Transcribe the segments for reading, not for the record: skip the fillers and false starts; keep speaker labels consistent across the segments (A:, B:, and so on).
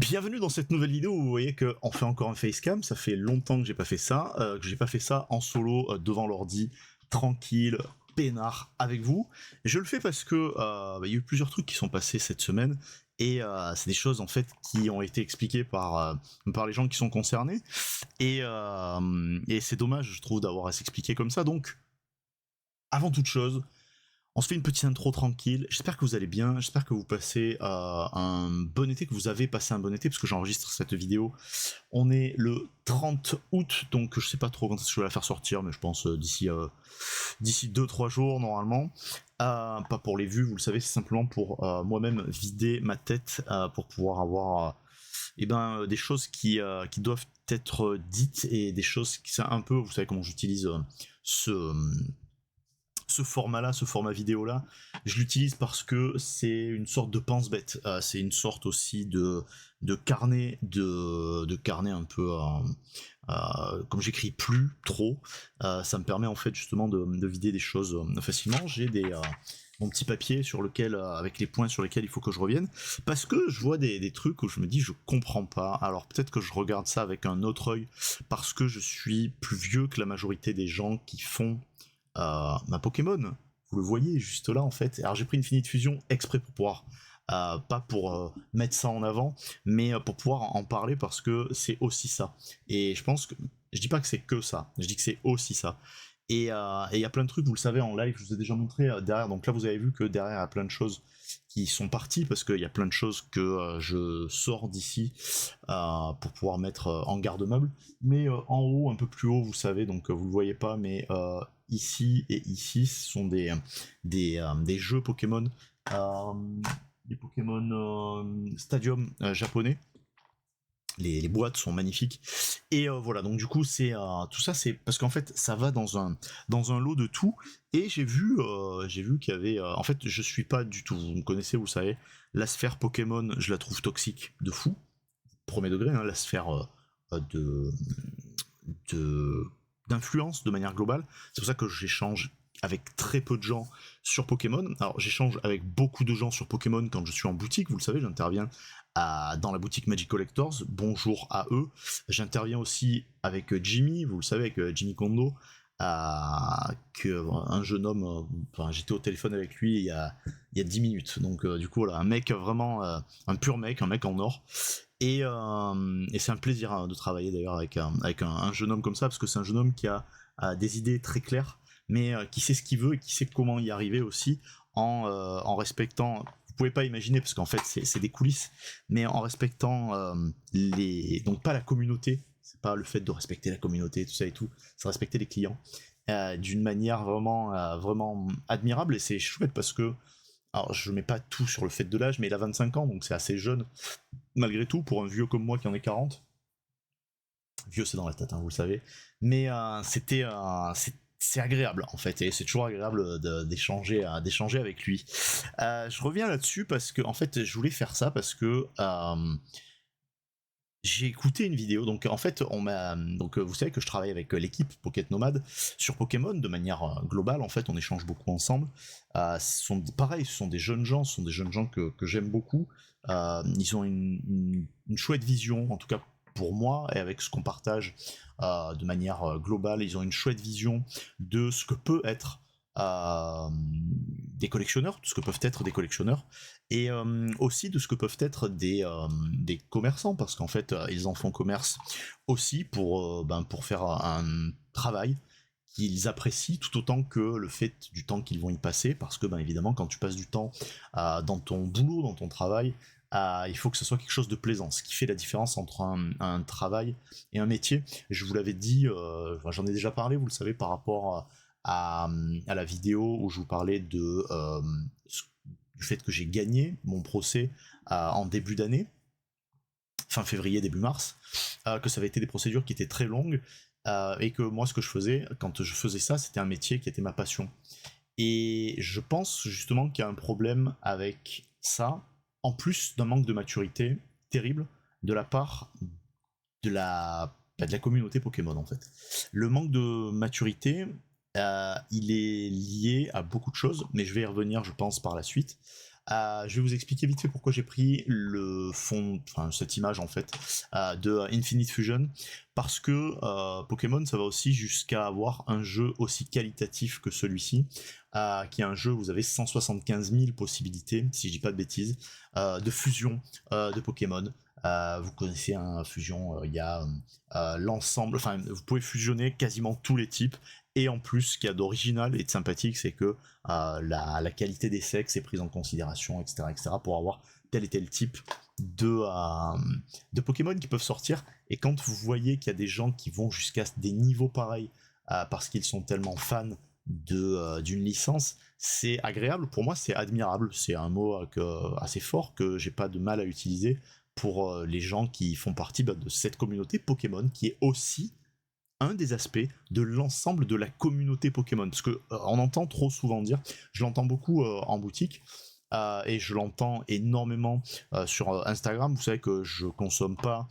A: Bienvenue dans cette nouvelle vidéo où vous voyez qu'on fait encore un facecam, ça fait longtemps que j'ai pas fait ça, en solo devant l'ordi, tranquille, peinard avec vous. Je le fais parce que il y a eu plusieurs trucs qui sont passés cette semaine et c'est des choses en fait qui ont été expliquées par les gens qui sont concernés et c'est dommage je trouve d'avoir à s'expliquer comme ça. Donc avant toute chose, on se fait une petite intro tranquille. J'espère que vous allez bien. J'espère que vous passez un bon été, que vous avez passé un bon été, parce que j'enregistre cette vidéo. On est le 30 août, donc je sais pas trop quand est-ce que je vais la faire sortir, mais je pense d'ici 2-3 jours normalement. Pas pour les vues, vous le savez, c'est simplement pour moi-même vider ma tête pour pouvoir avoir des choses qui doivent être dites et des choses qui c'est un peu, vous savez comment j'utilise ce format-là, ce format vidéo-là, je l'utilise parce que c'est une sorte de pense-bête. C'est une sorte aussi de carnet, de carnet un peu, comme j'écris plus trop, ça me permet en fait justement de vider des choses facilement. J'ai mon petit papier sur lequel, avec les points sur lesquels il faut que je revienne, parce que je vois des trucs où je me dis je comprends pas. Alors peut-être que je regarde ça avec un autre œil parce que je suis plus vieux que la majorité des gens qui font ma Pokémon, vous le voyez juste là en fait. Alors j'ai pris Infinite Fusion exprès pour pouvoir, pas pour mettre ça en avant, mais pour pouvoir en parler parce que c'est aussi ça. Et je pense que, je dis pas que c'est que ça, je dis que c'est aussi ça. Et il y a plein de trucs, vous le savez en live, je vous ai déjà montré derrière, donc là vous avez vu que derrière il y a plein de choses qui sont parties parce qu'il y a plein de choses que je sors d'ici pour pouvoir mettre en garde-meuble. Mais en haut, un peu plus haut, vous savez, donc vous le voyez pas, mais ici et ici, ce sont des jeux Pokémon, euh, des Pokémon Stadium japonais. Les boîtes sont magnifiques et voilà, donc du coup c'est tout ça, c'est parce qu'en fait ça va dans un lot de tout. Et j'ai vu qu'il y avait en fait, je suis pas du tout, vous me connaissez, vous savez, la sphère Pokémon je la trouve toxique de fou, premier degré, hein, la sphère de d'influence de manière globale. C'est pour ça que j'échange avec très peu de gens sur Pokémon. Alors j'échange avec beaucoup de gens sur Pokémon quand je suis en boutique, vous le savez, j'interviens dans la boutique Magic Collectors, bonjour à eux. J'interviens aussi avec Jimmy, vous le savez, avec Jimmy Kondo, un jeune homme, enfin j'étais au téléphone avec lui il y a 10 minutes, donc du coup voilà, un mec vraiment, un pur mec, un mec en or. Et c'est un plaisir de travailler d'ailleurs avec un jeune homme comme ça, parce que c'est un jeune homme qui a des idées très claires, mais qui sait ce qu'il veut et qui sait comment y arriver aussi en respectant. Vous pouvez pas imaginer parce qu'en fait c'est des coulisses, mais en respectant donc pas la communauté, c'est pas le fait de respecter la communauté tout ça et tout, c'est respecter les clients d'une manière vraiment admirable. Et c'est chouette parce que, alors je mets pas tout sur le fait de l'âge, mais il a 25 ans donc c'est assez jeune malgré tout pour un vieux comme moi qui en est 40. Vieux c'est dans la tête, hein, vous le savez, mais c'est agréable en fait, et c'est toujours agréable d'échanger avec lui. Je reviens là-dessus parce que en fait je voulais faire ça parce que j'ai écouté une vidéo, donc en fait vous savez que je travaille avec l'équipe Pocket Nomad sur Pokémon de manière globale. En fait on échange beaucoup ensemble. Ce sont des jeunes gens, que j'aime beaucoup. Ils ont une chouette vision, en tout cas pour moi, et avec ce qu'on partage de manière globale, ils ont une chouette vision de ce que peut être des collectionneurs, de ce que peuvent être des collectionneurs, et aussi de ce que peuvent être des commerçants, parce qu'en fait ils en font commerce aussi pour faire un travail qu'ils apprécient tout autant que le fait du temps qu'ils vont y passer, parce que évidemment quand tu passes du temps dans ton boulot, dans ton travail, il faut que ce soit quelque chose de plaisant, ce qui fait la différence entre un travail et un métier. Je vous l'avais dit, j'en ai déjà parlé, vous le savez, par rapport à la vidéo où je vous parlais du fait que j'ai gagné mon procès en début d'année, fin février, début mars, que ça avait été des procédures qui étaient très longues, et que moi ce que je faisais, quand je faisais ça, c'était un métier qui était ma passion. Et je pense justement qu'il y a un problème avec ça, en plus d'un manque de maturité terrible de la part de la communauté Pokémon en fait. Le manque de maturité, il est lié à beaucoup de choses, mais je vais y revenir je pense par la suite. Je vais vous expliquer vite fait pourquoi j'ai pris le fond, enfin cette image en fait, de Infinite Fusion, parce que Pokémon ça va aussi jusqu'à avoir un jeu aussi qualitatif que celui-ci, qui est un jeu où vous avez 175 000 possibilités, si je dis pas de bêtises, de fusion de Pokémon. Vous connaissez un fusion, il y a l'ensemble, enfin vous pouvez fusionner quasiment tous les types, et en plus ce qu'il y a d'original et de sympathique c'est que la qualité des sexes est prise en considération, etc., pour avoir tel et tel type de Pokémon qui peuvent sortir. Et quand vous voyez qu'il y a des gens qui vont jusqu'à des niveaux pareils parce qu'ils sont tellement fans d'une licence, c'est agréable. Pour moi, c'est admirable. C'est un mot assez fort que j'ai pas de mal à utiliser pour les gens qui font partie de cette communauté Pokémon, qui est aussi un des aspects de l'ensemble de la communauté Pokémon. Parce que on entend trop souvent dire, je l'entends beaucoup en boutique, et je l'entends énormément sur Instagram. Vous savez que je consomme pas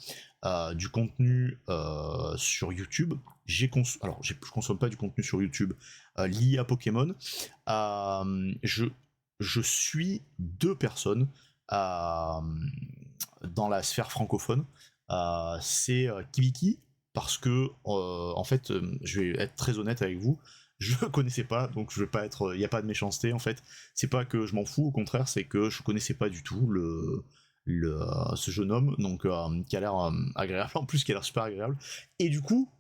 A: du contenu sur YouTube. Alors, je consomme pas du contenu sur YouTube lié à Pokémon. Je suis deux personnes euh, dans la sphère francophone. C'est Kibiki, parce que en fait, je vais être très honnête avec vous, je connaissais pas, donc je vais pas être, il y a pas de méchanceté en fait. C'est pas que je m'en fous, au contraire, c'est que je connaissais pas du tout ce jeune homme, donc qui a l'air agréable, en plus qui a l'air super agréable, et du coup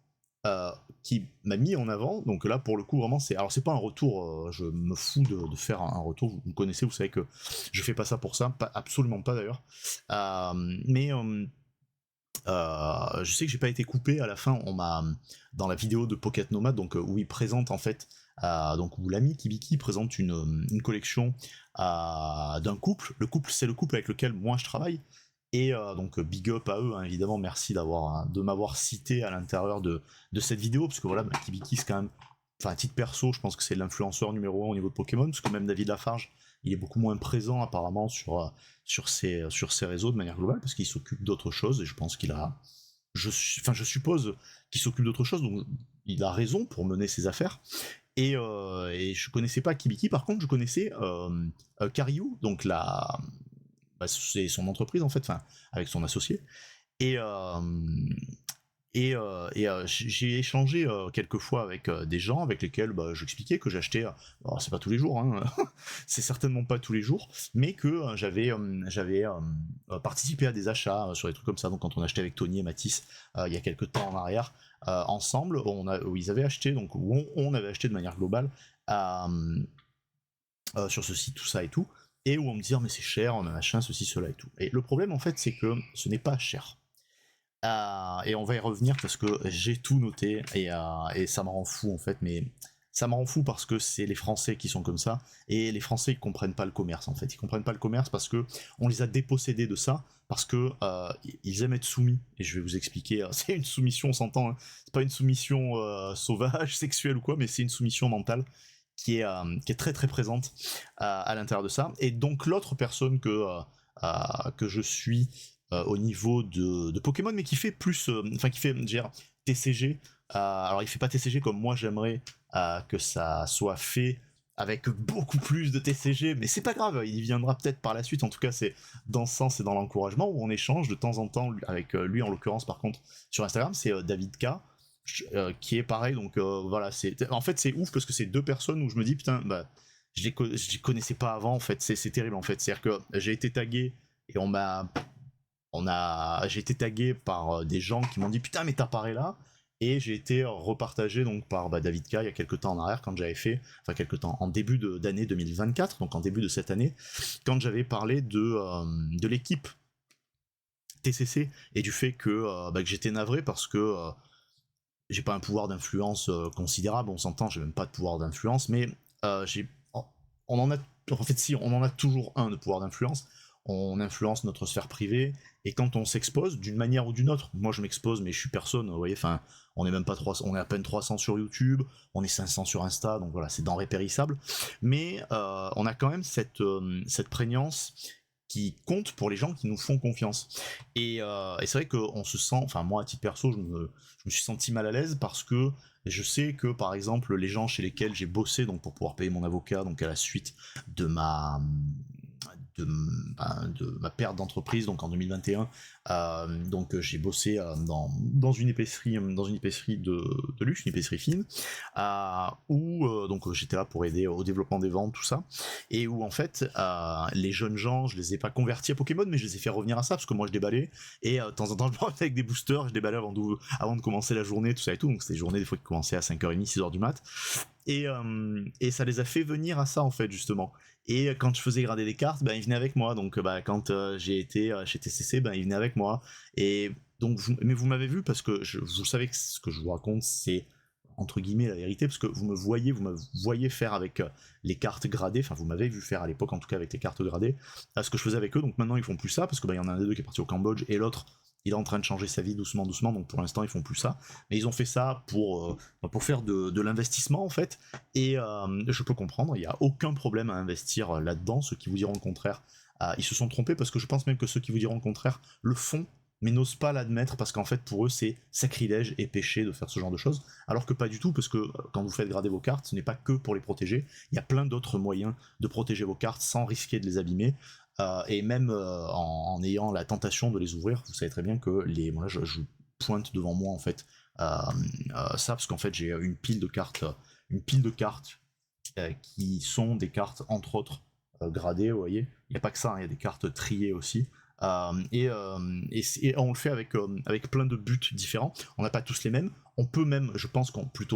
A: qui m'a mis en avant. Donc là pour le coup vraiment c'est pas un retour, je me fous de faire un retour, vous me connaissez, vous savez que je fais pas ça pour ça, absolument pas d'ailleurs. Mais je sais que j'ai pas été coupé à la fin. On m'a dans la vidéo de Pocket Nomad, donc où il présente en fait, donc où l'ami Kibiki présente une collection d'un couple. Le couple, c'est le couple avec lequel moi je travaille. Et donc big up à eux, hein, évidemment. Merci de m'avoir cité à l'intérieur de cette vidéo, parce que voilà, Kibiki c'est quand même, enfin à titre perso, je pense que c'est l'influenceur numéro 1 au niveau de Pokémon, parce que même David Lafarge, il est beaucoup moins présent apparemment sur ses réseaux de manière globale, parce qu'il s'occupe d'autres choses, et je pense qu'il a, je suppose qu'il s'occupe d'autres choses, donc il a raison pour mener ses affaires. Et je connaissais pas Kibiki, par contre je connaissais Kariou, donc c'est son entreprise en fait, enfin avec son associé. Et, j'ai échangé quelques fois avec des gens avec lesquels j'expliquais que j'achetais, alors c'est pas tous les jours, hein, c'est certainement pas tous les jours, mais que j'avais participé à des achats sur des trucs comme ça. Donc quand on achetait avec Tony et Mathis il y a quelques temps en arrière, ensemble, où ils avaient acheté, donc où on avait acheté de manière globale sur ce site, tout ça et tout, et où on me dit mais c'est cher, machin, ceci, cela et tout. Et le problème en fait c'est que ce n'est pas cher. Et on va y revenir parce que j'ai tout noté, et ça me rend fou en fait, mais ça me rend fou parce que c'est les Français qui sont comme ça, et les Français ils comprennent pas le commerce en fait, ils comprennent pas le commerce parce que on les a dépossédés de ça, parce que ils aiment être soumis, et je vais vous expliquer, c'est une soumission, on s'entend, hein, c'est pas une soumission sauvage, sexuelle ou quoi, mais c'est une soumission mentale qui est très très présente à l'intérieur de ça. Et donc l'autre personne que je suis au niveau de Pokémon, mais qui fait plus, enfin qui fait dire TCG. Alors il fait pas TCG comme moi j'aimerais que ça soit fait, avec beaucoup plus de TCG, mais c'est pas grave, il viendra peut-être par la suite. En tout cas, c'est dans ce sens et dans l'encouragement où on échange de temps en temps avec lui, en l'occurrence par contre sur Instagram, c'est David K. Qui est pareil, donc voilà, en fait c'est ouf parce que c'est deux personnes où je me dis putain, je les connaissais pas avant en fait, c'est terrible en fait, c'est à dire que j'ai été tagué, et j'ai été tagué par des gens qui m'ont dit putain mais t'apparais là, et j'ai été repartagé donc par David K il y a quelques temps en arrière, quand j'avais fait, enfin quelques temps, en début d'année 2024, donc en début de cette année, quand j'avais parlé de l'équipe TCC, et du fait que j'étais navré parce que j'ai pas un pouvoir d'influence considérable, on s'entend, j'ai même pas de pouvoir d'influence, mais on en a, en fait si, on en a toujours un de pouvoir d'influence. On influence notre sphère privée, et quand on s'expose d'une manière ou d'une autre, moi je m'expose mais je suis personne, vous voyez, enfin on est même pas 300, on est à peine 300 sur YouTube, on est 500 sur Insta, donc voilà, c'est denrée périssable, mais on a quand même cette prégnance qui compte pour les gens qui nous font confiance. Et c'est vrai qu'on se sent, enfin moi à titre perso, je me suis senti mal à l'aise parce que je sais que par exemple les gens chez lesquels j'ai bossé donc pour pouvoir payer mon avocat, donc à la suite de de ma perte d'entreprise, donc en 2021. Donc j'ai bossé dans une épicerie, de luxe, une épicerie fine, où donc j'étais là pour aider au développement des ventes, tout ça, et où en fait les jeunes gens, je les ai pas convertis à Pokémon, mais je les ai fait revenir à ça, parce que moi je déballais, et de temps en temps je partais avec des boosters, je déballais avant de commencer la journée, tout ça et tout, donc c'était des journées des fois qui commençaient à 5h30, 6h du mat, et ça les a fait venir à ça en fait justement. Et quand je faisais grader des cartes, ben ils venaient avec moi. Donc quand j'ai été chez TCC, ben ils venaient avec moi. Et donc mais vous m'avez vu parce que vous savez que ce que je vous raconte c'est entre guillemets la vérité, parce que vous me voyez faire avec les cartes gradées. Enfin vous m'avez vu faire à l'époque en tout cas avec les cartes gradées ce que je faisais avec eux. Donc maintenant ils font plus ça parce que il y en a un des deux qui est parti au Cambodge et l'autre il est en train de changer sa vie doucement, donc pour l'instant ils font plus ça. Mais ils ont fait ça pour faire de l'investissement en fait, et je peux comprendre, il n'y a aucun problème à investir là-dedans. Ceux qui vous diront le contraire, ils se sont trompés, parce que je pense même que ceux qui vous diront le contraire le font, mais n'osent pas l'admettre, parce qu'en fait pour eux c'est sacrilège et péché de faire ce genre de choses, alors que pas du tout, parce que quand vous faites grader vos cartes, ce n'est pas que pour les protéger, il y a plein d'autres moyens de protéger vos cartes sans risquer de les abîmer. Et même en ayant la tentation de les ouvrir, vous savez très bien que bon là je pointe devant moi en fait ça, parce qu'en fait j'ai une pile de cartes qui sont des cartes entre autres gradées, vous voyez. Il n'y a pas que ça, hein, il y a des cartes triées aussi. Et on le fait avec plein de buts différents. On n'a pas tous les mêmes. On peut même, je pense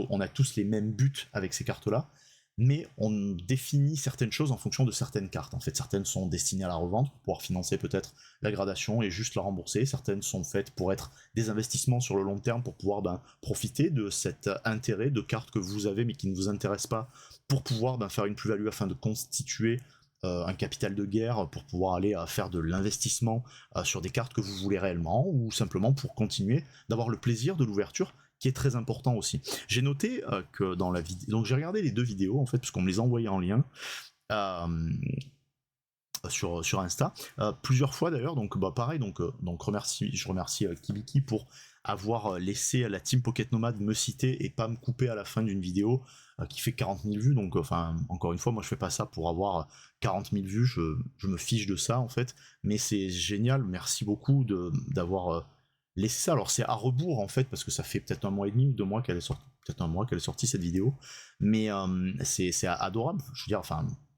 A: on a tous les mêmes buts avec ces cartes-là, mais on définit certaines choses en fonction de certaines cartes. En fait, certaines sont destinées à la revente, pour pouvoir financer peut-être la gradation et juste la rembourser. Certaines sont faites pour être des investissements sur le long terme, pour pouvoir profiter de cet intérêt de cartes que vous avez mais qui ne vous intéressent pas, pour pouvoir faire une plus-value afin de constituer un capital de guerre, pour pouvoir aller faire de l'investissement sur des cartes que vous voulez réellement, ou simplement pour continuer d'avoir le plaisir de l'ouverture, qui est très important aussi. J'ai noté que dans la vidéo, donc j'ai regardé les deux vidéos en fait, parce qu'on me les a envoyées en lien sur Insta, plusieurs fois d'ailleurs, donc pareil, donc je remercie Kibiki pour avoir laissé la team Pocket Nomad me citer et pas me couper à la fin d'une vidéo qui fait 40 000 vues, donc encore une fois, moi je fais pas ça pour avoir 40 000 vues, je me fiche de ça en fait, mais c'est génial, merci beaucoup d'avoir laissé ça. Alors c'est à rebours en fait, parce que ça fait peut-être 1 mois et demi ou 2 mois qu'elle est sortie, peut-être 1 mois qu'elle est sortie cette vidéo, mais c'est adorable, je veux dire,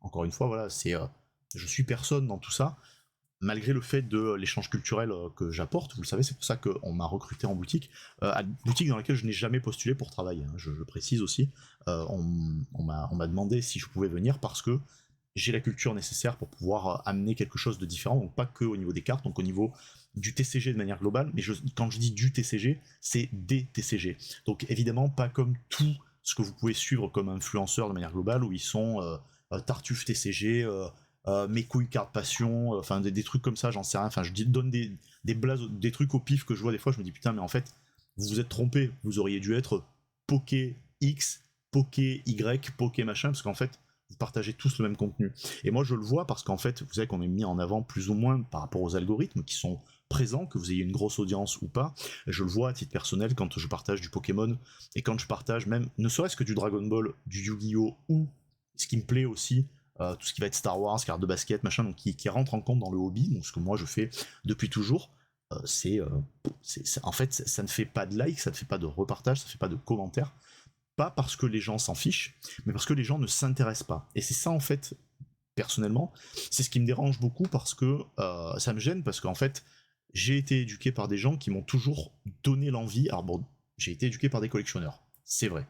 A: encore une fois, voilà, je suis personne dans tout ça, malgré le fait de l'échange culturel que j'apporte, vous le savez, c'est pour ça qu'on m'a recruté en boutique, boutique dans laquelle je n'ai jamais postulé pour travailler, hein, je précise aussi. On m'a demandé si je pouvais venir parce que j'ai la culture nécessaire pour pouvoir amener quelque chose de différent, donc pas que au niveau des cartes, donc au niveau du TCG de manière globale, mais quand je dis du TCG, c'est des TCG. Donc évidemment pas comme tout ce que vous pouvez suivre comme influenceurs de manière globale, où ils sont Tartuffe TCG, mes couilles carte passion, des trucs comme ça, j'en sais rien, je donne des blazes, des trucs au pif que je vois des fois, je me dis putain, mais en fait vous vous êtes trompé, vous auriez dû être Poké X, Poké Y, Poké machin, parce qu'en fait vous partagez tous le même contenu. Et moi je le vois parce qu'en fait vous savez qu'on est mis en avant plus ou moins par rapport aux algorithmes qui sont présents, que vous ayez une grosse audience ou pas. Je le vois à titre personnel quand je partage du Pokémon, et quand je partage même ne serait-ce que du Dragon Ball, du Yu-Gi-Oh, ou ce qui me plaît aussi, tout ce qui va être Star Wars, cartes de basket, machin, donc qui rentre en compte dans le hobby, donc ce que moi je fais depuis toujours. En fait, ça ne fait pas de like, ça ne fait pas de repartage, ça ne fait pas de commentaires, pas parce que les gens s'en fichent, mais parce que les gens ne s'intéressent pas. Et c'est ça en fait, personnellement, c'est ce qui me dérange beaucoup, parce que ça me gêne, parce qu'en fait, j'ai été éduqué par des gens qui m'ont toujours donné l'envie. Alors bon, j'ai été éduqué par des collectionneurs, c'est vrai,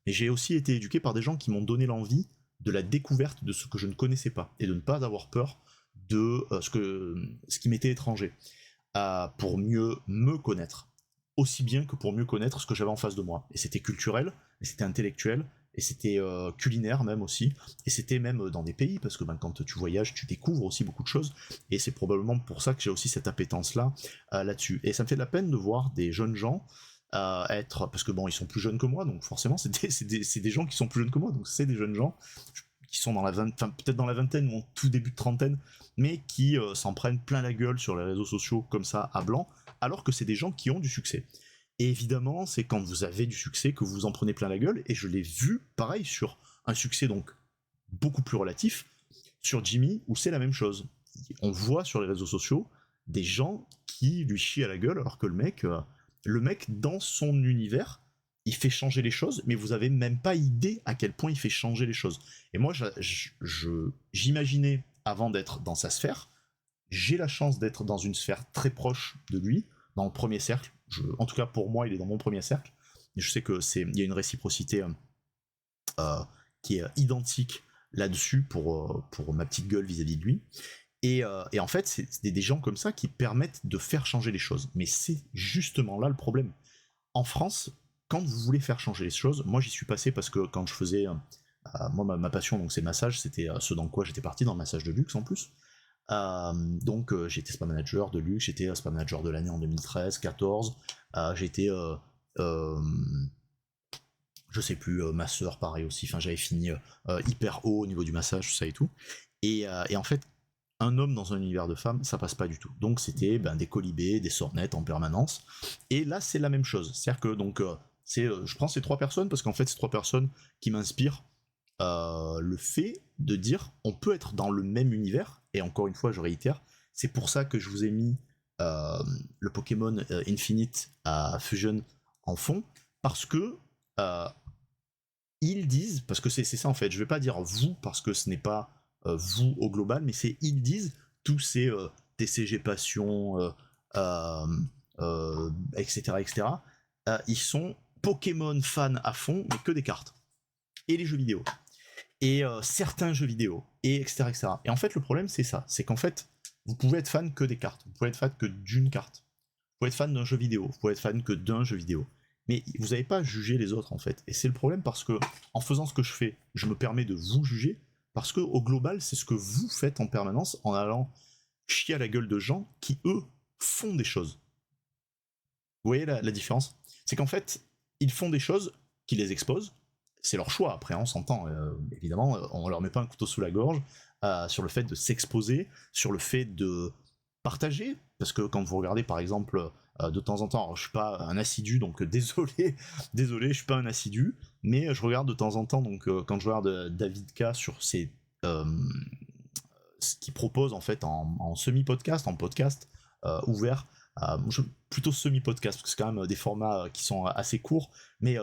A: mais j'ai aussi été éduqué par des gens qui m'ont donné l'envie de la découverte de ce que je ne connaissais pas, et de ne pas avoir peur de ce qui m'était étranger, pour mieux me connaître, aussi bien que pour mieux connaître ce que j'avais en face de moi. Et c'était culturel, et c'était intellectuel, et c'était culinaire même aussi, et c'était même dans des pays, parce que quand tu voyages, tu découvres aussi beaucoup de choses, et c'est probablement pour ça que j'ai aussi cette appétence-là là-dessus. Et ça me fait de la peine de voir des jeunes gens parce que bon, ils sont plus jeunes que moi, donc forcément c'est des gens qui sont plus jeunes que moi, donc c'est des jeunes gens qui sont peut-être dans la vingtaine ou en tout début de trentaine, mais qui s'en prennent plein la gueule sur les réseaux sociaux comme ça à blanc, alors que c'est des gens qui ont du succès. Et évidemment, c'est quand vous avez du succès que vous en prenez plein la gueule, et je l'ai vu pareil sur un succès donc beaucoup plus relatif, sur Jimmy, où c'est la même chose. on voit sur les réseaux sociaux des gens qui lui chient à la gueule, alors que le mec dans son univers, il fait changer les choses, mais vous avez même pas idée à quel point il fait changer les choses. Et moi, j'imaginais, avant d'être dans sa sphère, j'ai la chance d'être dans une sphère très proche de lui, dans le premier cercle. En tout cas, pour moi, il est dans mon premier cercle. Et je sais il y a une réciprocité qui est identique là-dessus pour ma petite gueule vis-à-vis de lui. Et en fait, c'est des gens comme ça qui permettent de faire changer les choses. Mais c'est justement là le problème. En France, quand vous voulez faire changer les choses, moi j'y suis passé parce que quand je faisais, moi ma passion donc c'est le massage, c'était ce dans quoi j'étais parti, dans le massage de luxe en plus. Donc j'étais spa manager de luxe, j'étais spa manager de l'année en 2013-14, j'étais je sais plus, masseur pareil aussi, enfin j'avais fini hyper haut au niveau du massage, tout ça et tout. Et en fait, un homme dans un univers de femmes, ça passe pas du tout. Donc c'était des colibés, des sornettes en permanence. Et là, c'est la même chose. C'est-à-dire que donc, je prends ces trois personnes parce qu'en fait, ces trois personnes qui m'inspirent le fait de dire on peut être dans le même univers. Et encore une fois, je réitère, c'est pour ça que je vous ai mis le Pokémon Infinite Fusion en fond, parce que ils disent, parce que c'est ça en fait, je vais pas dire vous parce que ce n'est pas vous au global, mais c'est ils disent, tous ces TCG Passion, etc. etc. Ils sont Pokémon fans à fond, mais que des cartes. Et les jeux vidéo. Et certains jeux vidéo. Et etc. etc. Et en fait, le problème, c'est ça. C'est qu'en fait, vous pouvez être fan que des cartes. Vous pouvez être fan que d'une carte. Vous pouvez être fan d'un jeu vidéo. Vous pouvez être fan que d'un jeu vidéo. Mais vous n'avez pas jugé les autres, en fait. Et c'est le problème parce que, en faisant ce que je fais, je me permets de vous juger. Parce que, au global, c'est ce que vous faites en permanence en allant chier à la gueule de gens qui, eux, font des choses. Vous voyez la différence ? C'est qu'en fait, ils font des choses qui les exposent. C'est leur choix, après on s'entend, évidemment, on leur met pas un couteau sous la gorge sur le fait de s'exposer, sur le fait de partager, parce que quand vous regardez par exemple de temps en temps, alors, je suis pas un assidu, donc désolé, je suis pas un assidu, mais je regarde de temps en temps, donc quand je regarde David K sur ce qu'il propose en fait en semi-podcast, en podcast ouvert, plutôt semi-podcast, parce que c'est quand même des formats qui sont assez courts, mais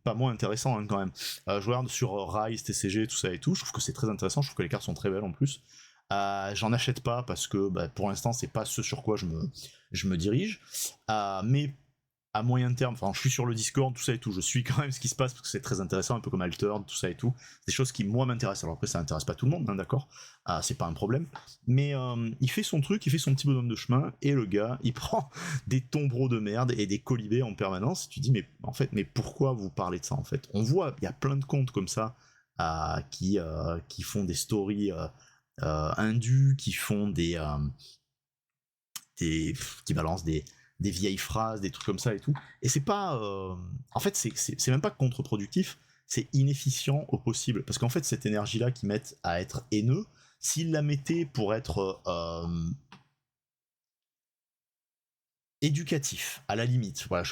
A: pas moins intéressants quand même. Je regarde sur Rise, TCG, tout ça et tout, je trouve que c'est très intéressant, je trouve que les cartes sont très belles en plus. J'en achète pas parce que pour l'instant c'est pas ce sur quoi je me dirige, mais à moyen terme, enfin je suis sur le Discord, tout ça et tout, je suis quand même ce qui se passe parce que c'est très intéressant, un peu comme Altered, tout ça et tout, c'est des choses qui moi m'intéressent, alors après ça intéresse pas tout le monde, hein, d'accord, c'est pas un problème, mais il fait son truc, il fait son petit bonhomme de chemin, et le gars, il prend des tombereaux de merde et des colibés en permanence, et tu dis mais en fait, mais pourquoi vous parlez de ça en fait ? On voit, il y a plein de comptes comme ça qui font des stories indus, qui font qui balancent des vieilles phrases, des trucs comme ça et tout. Et c'est pas... en fait, c'est même pas contre-productif, c'est inefficient au possible. Parce qu'en fait, cette énergie-là qu'ils mettent à être haineux, s'ils la mettaient pour être éducatif, à la limite, voilà, je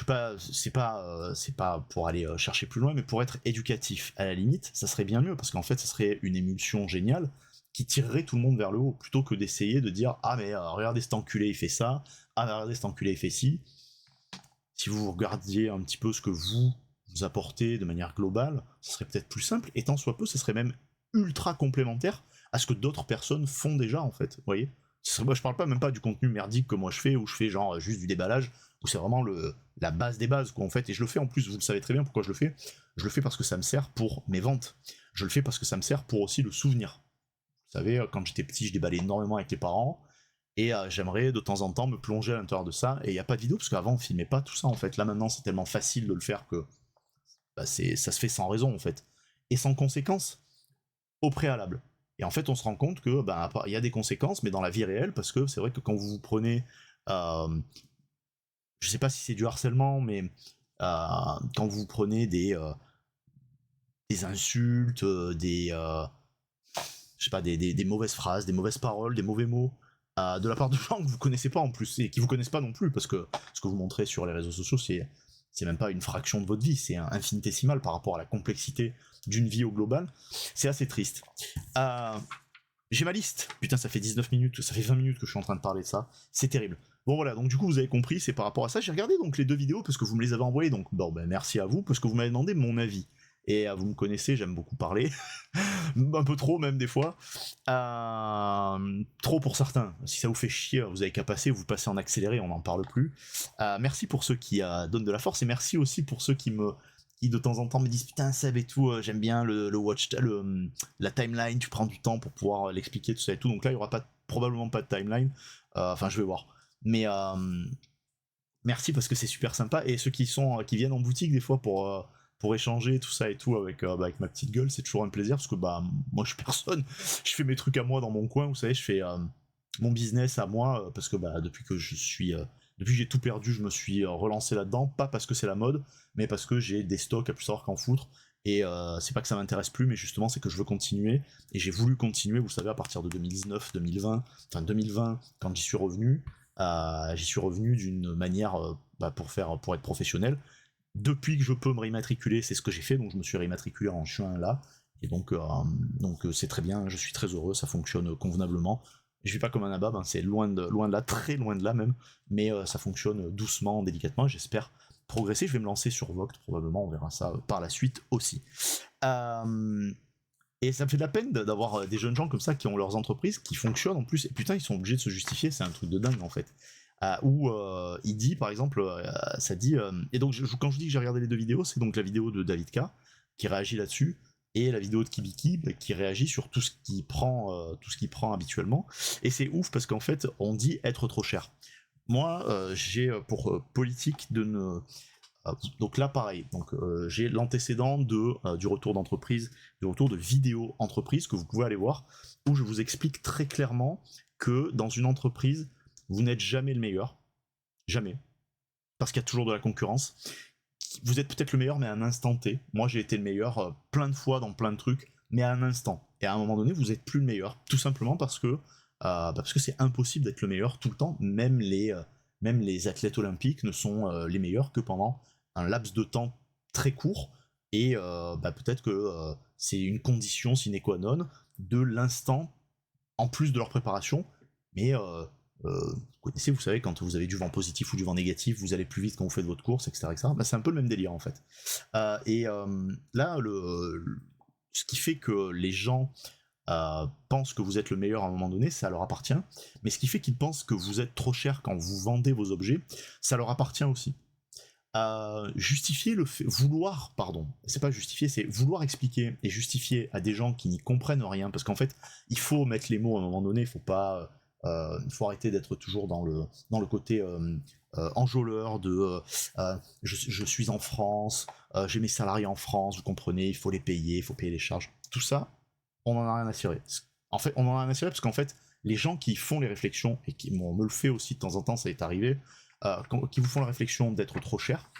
A: sais pas, c'est pas pour aller chercher plus loin, mais pour être éducatif, à la limite, ça serait bien mieux, parce qu'en fait, ça serait une émulsion géniale, qui tirerait tout le monde vers le haut, plutôt que d'essayer de dire ah mais regardez cet enculé il fait ça, ah mais regardez cet enculé il fait ci. Si vous regardiez un petit peu ce que vous apportez de manière globale, ce serait peut-être plus simple, et tant soit peu, ce serait même ultra complémentaire à ce que d'autres personnes font déjà en fait, vous voyez. Moi je parle pas même pas du contenu merdique que moi je fais, où je fais genre juste du déballage, où c'est vraiment la base des bases quoi en fait, et je le fais en plus, vous le savez très bien pourquoi je le fais parce que ça me sert pour mes ventes, je le fais parce que ça me sert pour aussi le souvenir. Vous savez, quand j'étais petit, je déballais énormément avec les parents, et j'aimerais de temps en temps me plonger à l'intérieur de ça, et il n'y a pas de vidéo, parce qu'avant on filmait pas tout ça en fait, là maintenant c'est tellement facile de le faire que ça se fait sans raison en fait, et sans conséquences, au préalable. Et en fait on se rend compte que il y a des conséquences, mais dans la vie réelle, parce que c'est vrai que quand vous prenez, je sais pas si c'est du harcèlement, mais quand vous prenez des insultes, je sais pas, des mauvaises phrases, des mauvaises paroles, des mauvais mots, de la part de gens que vous connaissez pas en plus, et qui vous connaissent pas non plus, parce que ce que vous montrez sur les réseaux sociaux, c'est même pas une fraction de votre vie, c'est un infinitésimal par rapport à la complexité d'une vie au global, c'est assez triste. J'ai ma liste. Putain, ça fait 19 minutes, ça fait 20 minutes que je suis en train de parler de ça. C'est terrible. Bon voilà, donc du coup vous avez compris, c'est par rapport à ça. J'ai regardé donc les 2 vidéos parce que vous me les avez envoyées, donc bon ben merci à vous parce que vous m'avez demandé mon avis. Et vous me connaissez, j'aime beaucoup parler, un peu trop même des fois. Trop pour certains. Si ça vous fait chier, vous avez qu'à passer, vous passez en accéléré, on n'en parle plus. Merci pour ceux qui donnent de la force et merci aussi pour ceux qui de temps en temps me disent putain Seb et tout, j'aime bien la timeline, tu prends du temps pour pouvoir l'expliquer tout ça et tout. Donc là il y aura probablement pas de timeline. Enfin je vais voir. Mais merci parce que c'est super sympa et ceux qui viennent en boutique des fois pour échanger tout ça et tout avec ma petite gueule, c'est toujours un plaisir parce que bah moi je suis personne, je fais mes trucs à moi dans mon coin, vous savez, je fais mon business à moi parce que bah depuis que j'ai tout perdu, je me suis relancé là-dedans, pas parce que c'est la mode, mais parce que j'ai des stocks à plus savoir qu'en foutre. Et c'est pas que ça m'intéresse plus, mais justement c'est que je veux continuer. Et j'ai voulu continuer, vous savez, à partir de 2019, 2020, enfin 2020, quand j'y suis revenu d'une manière pour être professionnel. Depuis que je peux me réimmatriculer, c'est ce que j'ai fait, donc je me suis réimmatriculé en juin là. Et donc c'est très bien, je suis très heureux, ça fonctionne convenablement. Je vis pas comme un nabab, hein, c'est loin de là, très loin de là même, mais ça fonctionne doucement, délicatement, j'espère progresser. Je vais me lancer sur Vogt, probablement, on verra ça par la suite aussi. Et ça me fait de la peine d'avoir des jeunes gens comme ça qui ont leurs entreprises, qui fonctionnent en plus, et putain, ils sont obligés de se justifier, c'est un truc de dingue en fait. Où il dit, par exemple, ça dit. Et donc, quand je dis que j'ai regardé les 2 vidéos, c'est donc la vidéo de David K, qui réagit là-dessus, et la vidéo de Kibiki, qui réagit sur tout ce qu'il prend habituellement. Et c'est ouf parce qu'en fait, on dit être trop cher. Moi, j'ai pour politique de ne. Donc là, pareil. Donc, j'ai l'antécédent du retour d'entreprise, du retour de vidéo entreprise que vous pouvez aller voir, où je vous explique très clairement que dans une entreprise, vous n'êtes jamais le meilleur. Jamais. Parce qu'il y a toujours de la concurrence. Vous êtes peut-être le meilleur, mais à un instant T. Moi, j'ai été le meilleur plein de fois dans plein de trucs, mais à un instant. Et à un moment donné, vous n'êtes plus le meilleur. Tout simplement parce que c'est impossible d'être le meilleur tout le temps. Même les athlètes olympiques ne sont les meilleurs que pendant un laps de temps très court. Et peut-être que c'est une condition sine qua non de l'instant, en plus de leur préparation. Mais vous connaissez, vous savez, quand vous avez du vent positif ou du vent négatif, vous allez plus vite quand vous faites votre course, etc. etc. Bah, c'est un peu le même délire en fait. Là, ce qui fait que les gens pensent que vous êtes le meilleur à un moment donné, ça leur appartient. Mais ce qui fait qu'ils pensent que vous êtes trop cher quand vous vendez vos objets, ça leur appartient aussi. Justifier le fait, c'est pas justifier, c'est vouloir expliquer et justifier à des gens qui n'y comprennent rien, parce qu'en fait, il faut mettre les mots à un moment donné, il faut arrêter d'être toujours dans le côté enjôleur de je suis en France, j'ai mes salariés en France, vous comprenez, il faut les payer, il faut payer les charges. Tout ça, on en a rien à cirer. En fait, on en a rien à cirer parce qu'en fait, les gens qui font les réflexions, et qui me le fait aussi de temps en temps, ça est arrivé, qui vous font la réflexion d'être trop cher,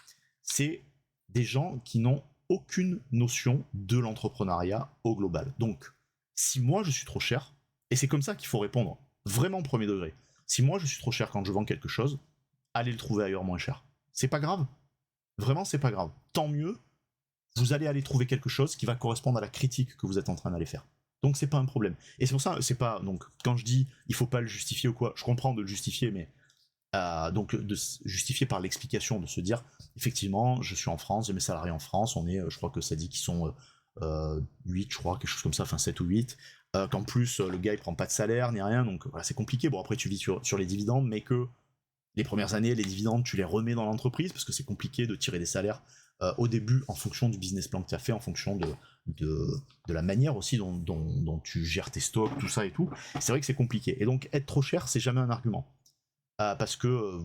A: c'est des gens qui n'ont aucune notion de l'entrepreneuriat au global. Donc, si moi je suis trop cher, et c'est comme ça qu'il faut répondre, vraiment premier degré, si moi je suis trop cher quand je vends quelque chose, allez le trouver ailleurs moins cher. C'est pas grave. Vraiment, c'est pas grave. Tant mieux, vous allez aller trouver quelque chose qui va correspondre à la critique que vous êtes en train d'aller faire. Donc c'est pas un problème. Et c'est pour ça, c'est pas. Donc quand je dis il faut pas le justifier ou quoi, je comprends de le justifier, mais donc de justifier par l'explication, de se dire effectivement je suis en France, j'ai mes salariés en France, on est, je crois que ça dit qu'ils sont 8, je crois, quelque chose comme ça, enfin 7 ou 8, qu'en plus le gars il prend pas de salaire ni rien, donc voilà, c'est compliqué. Bon, après tu vis sur les dividendes, mais que les premières années, les dividendes, tu les remets dans l'entreprise parce que c'est compliqué de tirer des salaires au début en fonction du business plan que tu as fait, en fonction de la manière aussi dont tu gères tes stocks, tout ça et tout. C'est vrai que c'est compliqué. Et donc être trop cher, c'est jamais un argument. Parce que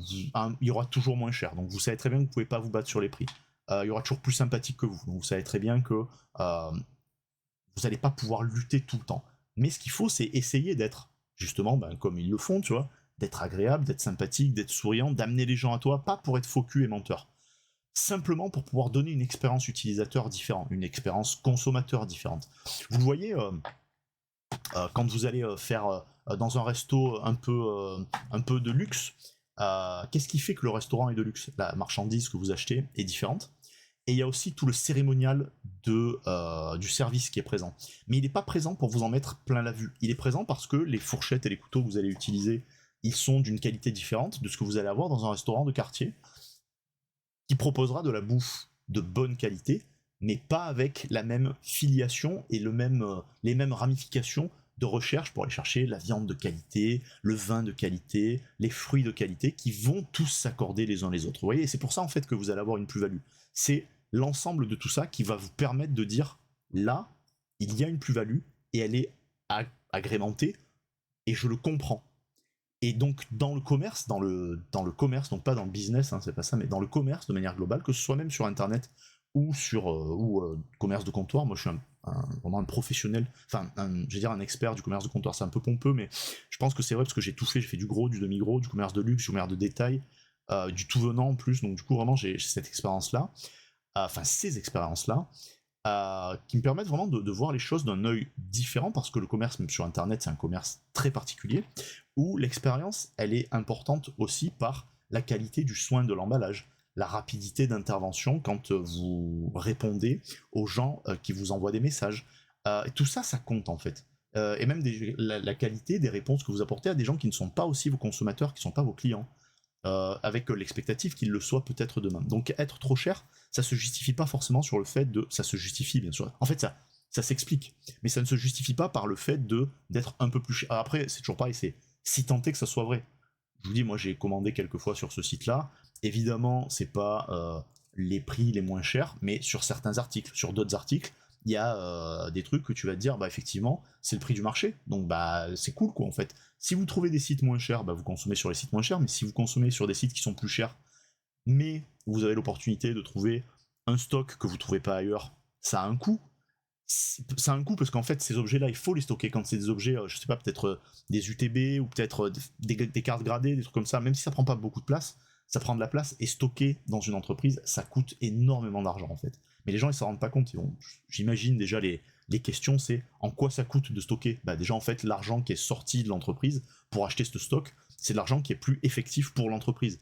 A: il y aura toujours moins cher. Donc vous savez très bien que vous pouvez pas vous battre sur les prix. Il y aura toujours plus sympathique que vous. Donc vous savez très bien que vous n'allez pas pouvoir lutter tout le temps. Mais ce qu'il faut, c'est essayer d'être, justement, comme ils le font, tu vois, d'être agréable, d'être sympathique, d'être souriant, d'amener les gens à toi, pas pour être faux cul et menteur. Simplement pour pouvoir donner une expérience utilisateur différente, une expérience consommateur différente. Vous le voyez, quand vous allez faire dans un resto un peu de luxe, qu'est-ce qui fait que le restaurant est de luxe? La marchandise que vous achetez est différente. et il y a aussi tout le cérémonial du service qui est présent. Mais il n'est pas présent pour vous en mettre plein la vue. Il est présent parce que les fourchettes et les couteaux que vous allez utiliser, ils sont d'une qualité différente de ce que vous allez avoir dans un restaurant de quartier qui proposera de la bouffe de bonne qualité, mais pas avec la même filiation et les mêmes ramifications de recherche pour aller chercher la viande de qualité, le vin de qualité, les fruits de qualité, qui vont tous s'accorder les uns les autres. Vous voyez, et c'est pour ça en fait que vous allez avoir une plus-value. C'est l'ensemble de tout ça qui va vous permettre de dire, là, il y a une plus-value, et elle est agrémentée, et je le comprends. Et donc dans le commerce, commerce, donc pas dans le business, hein, c'est pas ça, mais dans le commerce de manière globale, que ce soit même sur internet ou sur commerce de comptoir, moi je suis vraiment un professionnel, enfin je vais dire un expert du commerce de comptoir, c'est un peu pompeux, mais je pense que c'est vrai parce que j'ai tout fait, j'ai fait du gros, du demi-gros, du commerce de luxe, du commerce de détail, du tout venant en plus, donc du coup vraiment j'ai cette expérience-là, enfin ces expériences-là, qui me permettent vraiment de voir les choses d'un œil différent, parce que le commerce, même sur internet, c'est un commerce très particulier, où l'expérience, elle est importante aussi par la qualité du soin de l'emballage, la rapidité d'intervention quand vous répondez aux gens qui vous envoient des messages. Tout ça, ça compte en fait. Et même la qualité des réponses que vous apportez à des gens qui ne sont pas aussi vos consommateurs, qui ne sont pas vos clients. Avec l'expectative qu'il le soit peut-être demain. Donc être trop cher, ça se justifie pas forcément sur le fait de... Ça se justifie bien sûr. En fait ça s'explique, mais ça ne se justifie pas par le fait d'être un peu plus cher. Après c'est toujours pareil, c'est si tant est que ça soit vrai. Je vous dis, moi j'ai commandé quelques fois sur ce site-là. Évidemment c'est pas les prix les moins chers, mais sur certains articles, sur d'autres articles, il y a des trucs que tu vas te dire, bah effectivement, c'est le prix du marché, donc bah c'est cool quoi en fait. Si vous trouvez des sites moins chers, bah vous consommez sur les sites moins chers, mais si vous consommez sur des sites qui sont plus chers, mais vous avez l'opportunité de trouver un stock que vous trouvez pas ailleurs, ça a un coût. Ça a un coût parce qu'en fait ces objets-là, il faut les stocker quand c'est des objets, je sais pas, peut-être des UTB ou peut-être des cartes gradées, des trucs comme ça, même si ça prend pas beaucoup de place, ça prend de la place, et stocker dans une entreprise, ça coûte énormément d'argent en fait. Mais les gens ils s'en rendent pas compte, j'imagine déjà les questions, c'est en quoi ça coûte de stocker. Bah déjà en fait l'argent qui est sorti de l'entreprise pour acheter ce stock, c'est de l'argent qui est plus effectif pour l'entreprise.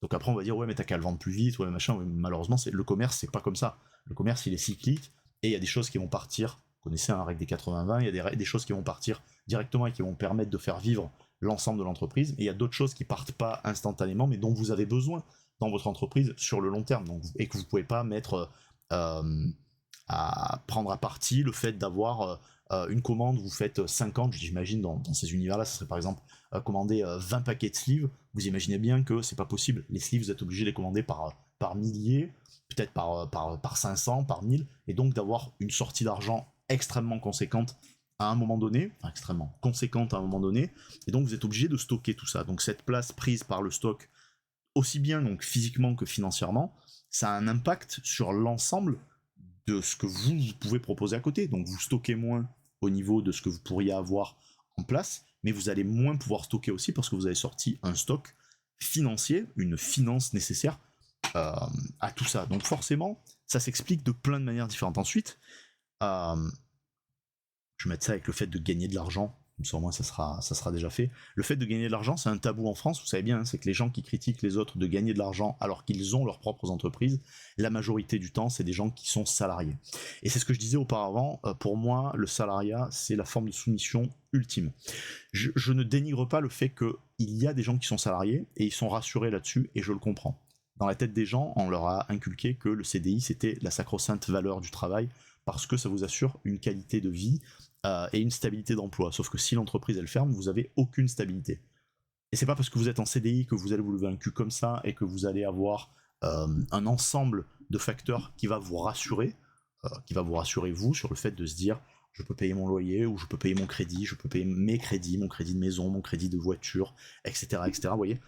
A: Donc après on va dire ouais mais t'as qu'à le vendre plus vite, ouais machin, ouais, malheureusement le commerce c'est pas comme ça. Le commerce il est cyclique, et il y a des choses qui vont partir, vous connaissez la règle des 80-20, il y a des choses qui vont partir directement et qui vont permettre de faire vivre l'ensemble de l'entreprise, et il y a d'autres choses qui partent pas instantanément mais dont vous avez besoin dans votre entreprise sur le long terme, donc, et que vous pouvez pas mettre à prendre à partie le fait d'avoir une commande, vous faites 50, j'imagine dans ces univers-là, ça serait par exemple commander 20 paquets de sleeves, vous imaginez bien que c'est pas possible. Les sleeves, vous êtes obligé de les commander par milliers, peut-être par 500, par 1000, et donc d'avoir une sortie d'argent extrêmement conséquente à un moment donné, enfin extrêmement conséquente à un moment donné, et donc vous êtes obligé de stocker tout ça. Donc cette place prise par le stock, aussi bien donc physiquement que financièrement, ça a un impact sur l'ensemble de ce que vous pouvez proposer à côté. Donc vous stockez moins au niveau de ce que vous pourriez avoir en place, mais vous allez moins pouvoir stocker aussi parce que vous avez sorti un stock financier, une finance nécessaire à tout ça. Donc forcément, ça s'explique de plein de manières différentes. Ensuite, je vais mettre ça avec le fait de gagner de l'argent, comme ça au moins ça sera déjà fait. Le fait de gagner de l'argent, c'est un tabou en France, vous savez bien, hein, c'est que les gens qui critiquent les autres de gagner de l'argent alors qu'ils ont leurs propres entreprises, la majorité du temps, c'est des gens qui sont salariés. Et c'est ce que je disais auparavant, pour moi, le salariat, c'est la forme de soumission ultime. Je ne dénigre pas le fait qu'il y a des gens qui sont salariés, et ils sont rassurés là-dessus, et je le comprends. Dans la tête des gens, on leur a inculqué que le CDI, c'était la sacro-sainte valeur du travail, parce que ça vous assure une qualité de vie, et une stabilité d'emploi. Sauf que si l'entreprise elle ferme, vous avez aucune stabilité. Et c'est pas parce que vous êtes en CDI que vous allez vous lever un cul comme ça et que vous allez avoir un ensemble de facteurs qui va vous rassurer vous sur le fait de se dire je peux payer mon loyer, ou je peux payer mon crédit, je peux payer mes crédits, mon crédit de maison, mon crédit de voiture, etc. etc. Vous voyez,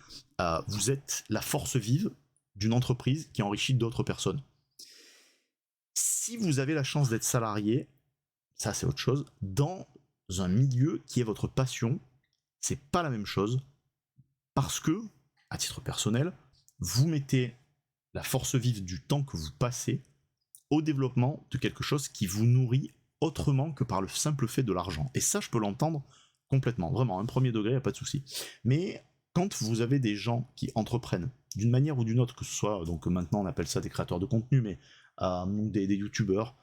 A: vous êtes la force vive d'une entreprise qui enrichit d'autres personnes. Si vous avez la chance d'être salarié, ça c'est autre chose, dans un milieu qui est votre passion, c'est pas la même chose, parce que, à titre personnel, vous mettez la force vive du temps que vous passez au développement de quelque chose qui vous nourrit autrement que par le simple fait de l'argent. Et ça, je peux l'entendre complètement, vraiment, un premier degré, y a pas de souci. Mais quand vous avez des gens qui entreprennent d'une manière ou d'une autre, que ce soit, donc maintenant on appelle ça des créateurs de contenu, mais donc des youtubeurs,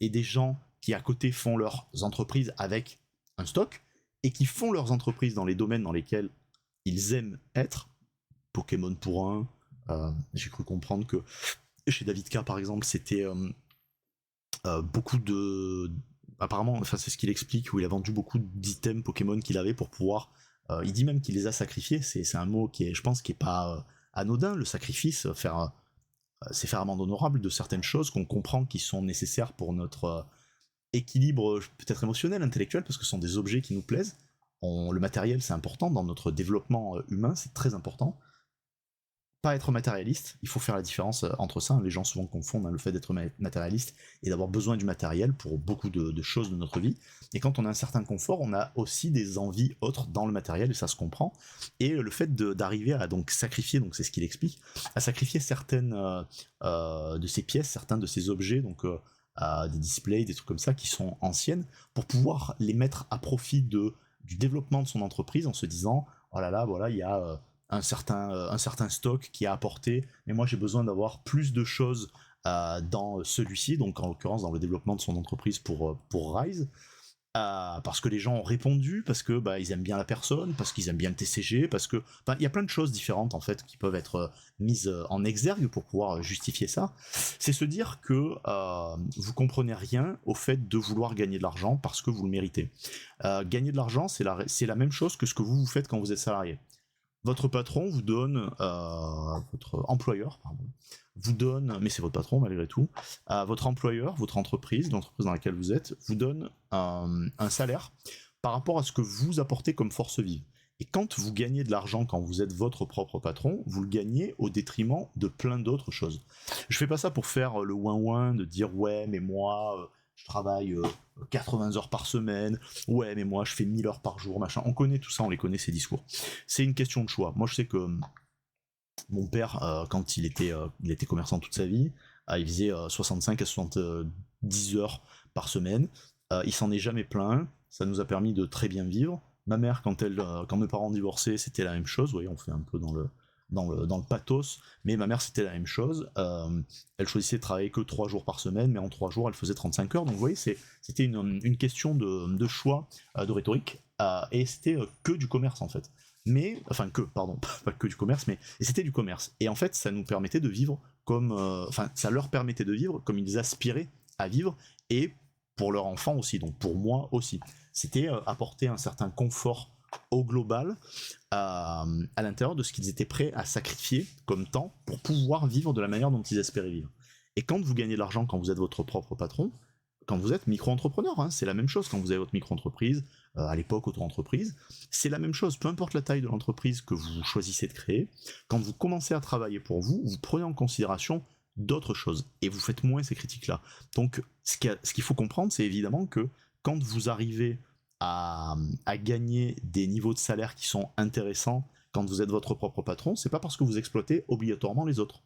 A: et des gens qui à côté font leurs entreprises avec un stock, et qui font leurs entreprises dans les domaines dans lesquels ils aiment être. Pokémon pour un, j'ai cru comprendre que chez David K par exemple c'était beaucoup de... Apparemment, enfin c'est ce qu'il explique, où il a vendu beaucoup d'items Pokémon qu'il avait pour pouvoir... il dit même qu'il les a sacrifiés, c'est un mot qui est, je pense, qui est pas anodin, le sacrifice, c'est faire amende honorable de certaines choses qu'on comprend qui sont nécessaires pour notre équilibre peut-être émotionnel, intellectuel, parce que ce sont des objets qui nous plaisent. Le matériel c'est important dans notre développement humain, c'est très important. Pas être matérialiste, il faut faire la différence entre ça. Les gens souvent confondent le fait d'être matérialiste et d'avoir besoin du matériel pour beaucoup de choses de notre vie. Et quand on a un certain confort, on a aussi des envies autres dans le matériel, et ça se comprend. Et le fait d'arriver à donc sacrifier, donc c'est ce qu'il explique, à sacrifier certaines de ces pièces, certains de ces objets, donc des displays, des trucs comme ça qui sont anciennes, pour pouvoir les mettre à profit du développement de son entreprise, en se disant oh là là, voilà, il y a un certain stock qui est apporté, mais moi j'ai besoin d'avoir plus de choses dans celui-ci, donc en l'occurrence dans le développement de son entreprise pour Rise, parce que les gens ont répondu, parce que ils aiment bien la personne, parce qu'ils aiment bien le TCG, parce que il y a plein de choses différentes en fait qui peuvent être mises en exergue pour pouvoir justifier ça. C'est se dire que vous comprenez rien au fait de vouloir gagner de l'argent parce que vous le méritez. Gagner de l'argent, c'est la même chose que ce que vous faites quand vous êtes salarié. Votre patron vous donne, votre employeur, pardon, vous donne, mais c'est votre patron malgré tout, votre employeur, votre entreprise, l'entreprise dans laquelle vous êtes, vous donne un salaire par rapport à ce que vous apportez comme force vive. Et quand vous gagnez de l'argent, quand vous êtes votre propre patron, vous le gagnez au détriment de plein d'autres choses. Je fais pas ça pour faire le ouin-ouin, de dire ouais mais moi je travaille 80 heures par semaine, ouais mais moi je fais 1000 heures par jour, machin. On connaît tout ça, on les connaît ces discours. C'est une question de choix. Moi je sais que mon père, quand il était commerçant toute sa vie, il faisait 65 à 70 heures par semaine. Il s'en est jamais plaint, ça nous a permis de très bien vivre. Ma mère, quand mes parents divorçaient, c'était la même chose. Vous voyez, on fait un peu dans le pathos, mais ma mère c'était la même chose. Elle choisissait de travailler que 3 jours par semaine, mais en 3 jours elle faisait 35 heures. Donc vous voyez, c'était une question de choix, de rhétorique, et c'était que du commerce en fait. Mais, enfin pas que du commerce, mais et c'était du commerce. Et en fait, ça nous permettait de vivre comme, ça leur permettait de vivre comme ils aspiraient à vivre, et pour leurs enfants aussi, donc pour moi aussi. C'était apporter un certain confort au global, à l'intérieur de ce qu'ils étaient prêts à sacrifier comme temps pour pouvoir vivre de la manière dont ils espéraient vivre. Et quand vous gagnez de l'argent, quand vous êtes votre propre patron, quand vous êtes micro-entrepreneur, hein, c'est la même chose quand vous avez votre micro-entreprise, à l'époque auto-entreprise, c'est la même chose, peu importe la taille de l'entreprise que vous choisissez de créer, quand vous commencez à travailler pour vous, vous prenez en considération d'autres choses, et vous faites moins ces critiques-là. Donc ce qu'il faut comprendre, c'est évidemment que quand vous arrivez à gagner des niveaux de salaire qui sont intéressants quand vous êtes votre propre patron, c'est pas parce que vous exploitez obligatoirement les autres.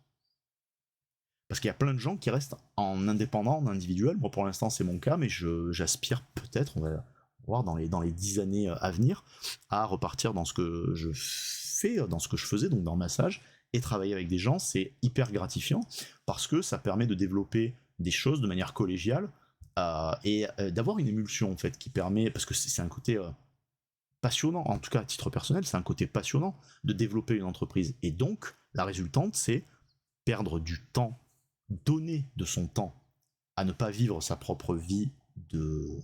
A: Parce qu'il y a plein de gens qui restent en indépendant, en individuel. Moi, pour l'instant, c'est mon cas, mais j'aspire peut-être, on va voir dans les 10 années à venir, à repartir dans ce que je fais, dans ce que je faisais, donc dans le massage, et travailler avec des gens, c'est hyper gratifiant, parce que ça permet de développer des choses de manière collégiale, et d'avoir une émulsion, en fait, qui permet, parce que c'est un côté passionnant, en tout cas à titre personnel, c'est un côté passionnant de développer une entreprise. Et donc, la résultante, c'est perdre du temps, donner de son temps à ne pas vivre sa propre vie de...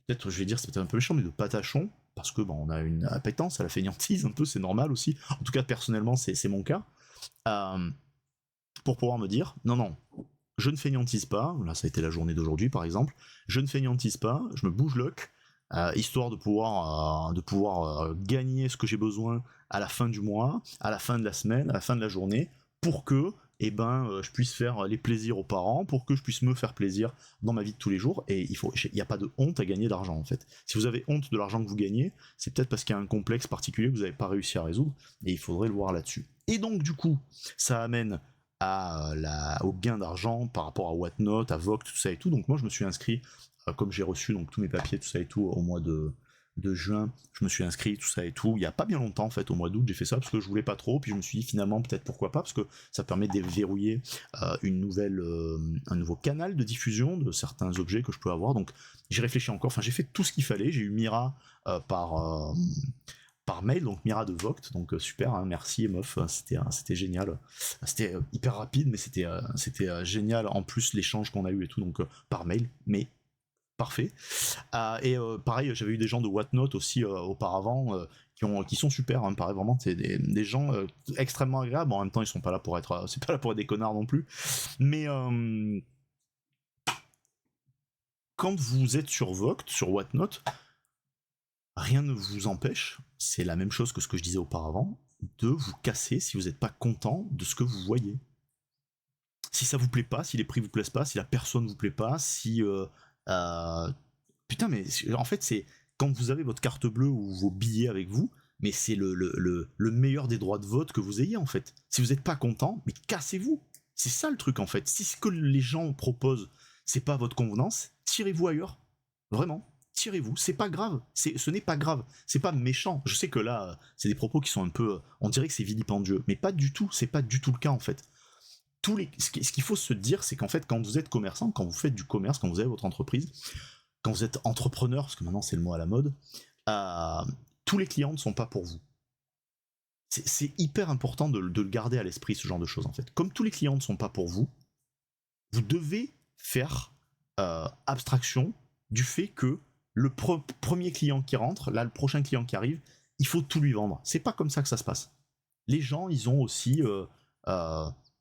A: Peut-être, je vais dire, c'est peut-être un peu méchant, mais de patachon, parce que on a une appétence à la fainéantise un peu, c'est normal aussi. En tout cas, personnellement, c'est mon cas. Pour pouvoir me dire, non, je ne fainéantise pas, là ça a été la journée d'aujourd'hui par exemple, je ne fainéantise pas, je me bouge l'oc, histoire de pouvoir gagner ce que j'ai besoin à la fin du mois, à la fin de la semaine, à la fin de la journée, pour que je puisse faire les plaisirs aux parents, pour que je puisse me faire plaisir dans ma vie de tous les jours. Et il n'y a pas de honte à gagner de l'argent en fait. Si vous avez honte de l'argent que vous gagnez, c'est peut-être parce qu'il y a un complexe particulier que vous n'avez pas réussi à résoudre, et il faudrait le voir là-dessus. Et donc du coup, ça amène au gain d'argent par rapport à Whatnot, à Vogt, tout ça et tout. Donc moi je me suis inscrit, comme j'ai reçu donc tous mes papiers, tout ça et tout, au mois de de juin, je me suis inscrit, tout ça et tout. Il y a pas bien longtemps, en fait, au mois d'août, j'ai fait ça parce que je voulais pas trop. Puis je me suis dit, finalement, peut-être pourquoi pas, parce que ça permet de déverrouiller un nouveau canal de diffusion de certains objets que je peux avoir. Donc j'ai réfléchi encore, enfin j'ai fait tout ce qu'il fallait. J'ai eu Mira par mail, donc Mira de Vogt, donc super, hein, merci meuf, c'était génial. C'était hyper rapide, mais c'était génial. En plus, l'échange qu'on a eu et tout, donc par mail, mais parfait. Pareil, j'avais eu des gens de Whatnot aussi auparavant qui sont super, hein, pareil, vraiment, c'est des gens extrêmement agréables. En même temps, ils sont pas là pour être, c'est pas là pour être des connards non plus. Mais quand vous êtes sur Vogt, sur Whatnot, rien ne vous empêche, c'est la même chose que ce que je disais auparavant, de vous casser si vous n'êtes pas content de ce que vous voyez. Si ça vous plaît pas, si les prix vous plaisent pas, si la personne vous plaît pas, si putain, mais en fait, c'est quand vous avez votre carte bleue ou vos billets avec vous, mais c'est le meilleur des droits de vote que vous ayez en fait. Si vous n'êtes pas content, mais cassez-vous. C'est ça le truc en fait. Si ce que les gens proposent, c'est pas à votre convenance, tirez-vous ailleurs. Vraiment, tirez-vous. C'est pas grave. Ce n'est pas grave. C'est pas méchant. Je sais que là, c'est des propos qui sont un peu, on dirait que c'est vilipendieux, mais pas du tout. C'est pas du tout le cas en fait. Ce qu'il faut se dire, c'est qu'en fait, quand vous êtes commerçant, quand vous faites du commerce, quand vous avez votre entreprise, quand vous êtes entrepreneur, parce que maintenant c'est le mot à la mode, tous les clients ne sont pas pour vous. C'est hyper important de le garder à l'esprit, ce genre de choses en fait. Comme tous les clients ne sont pas pour vous, vous devez faire abstraction du fait que le premier client qui rentre, là le prochain client qui arrive, il faut tout lui vendre. C'est pas comme ça que ça se passe. Les gens, ils ont aussi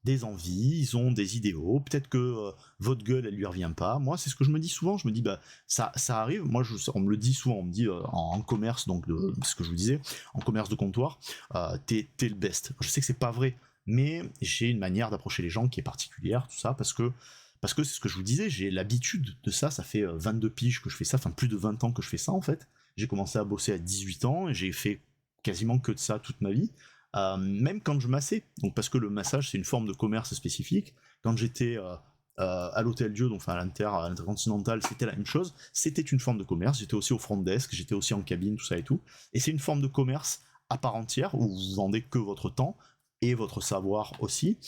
A: des envies, ils ont des idéaux, peut-être que votre gueule, elle lui revient pas. Moi, c'est ce que je me dis souvent, je me dis, bah, ça arrive, moi, on me le dit souvent, on me dit en commerce, donc ce que je vous disais, en commerce de comptoir, t'es le best. Je sais que c'est pas vrai, mais j'ai une manière d'approcher les gens qui est particulière, tout ça, parce que c'est ce que je vous disais, j'ai l'habitude de ça, ça fait 22 piges que je fais ça, enfin plus de 20 ans que je fais ça en fait. J'ai commencé à bosser à 18 ans et j'ai fait quasiment que de ça toute ma vie. Même quand je massais, donc parce que le massage c'est une forme de commerce spécifique. Quand j'étais à l'Hôtel Dieu, donc enfin à l'Intercontinental, c'était la même chose. C'était une forme de commerce. J'étais aussi au front desk, j'étais aussi en cabine, tout ça et tout. Et c'est une forme de commerce à part entière où vous vendez que votre temps et votre savoir aussi.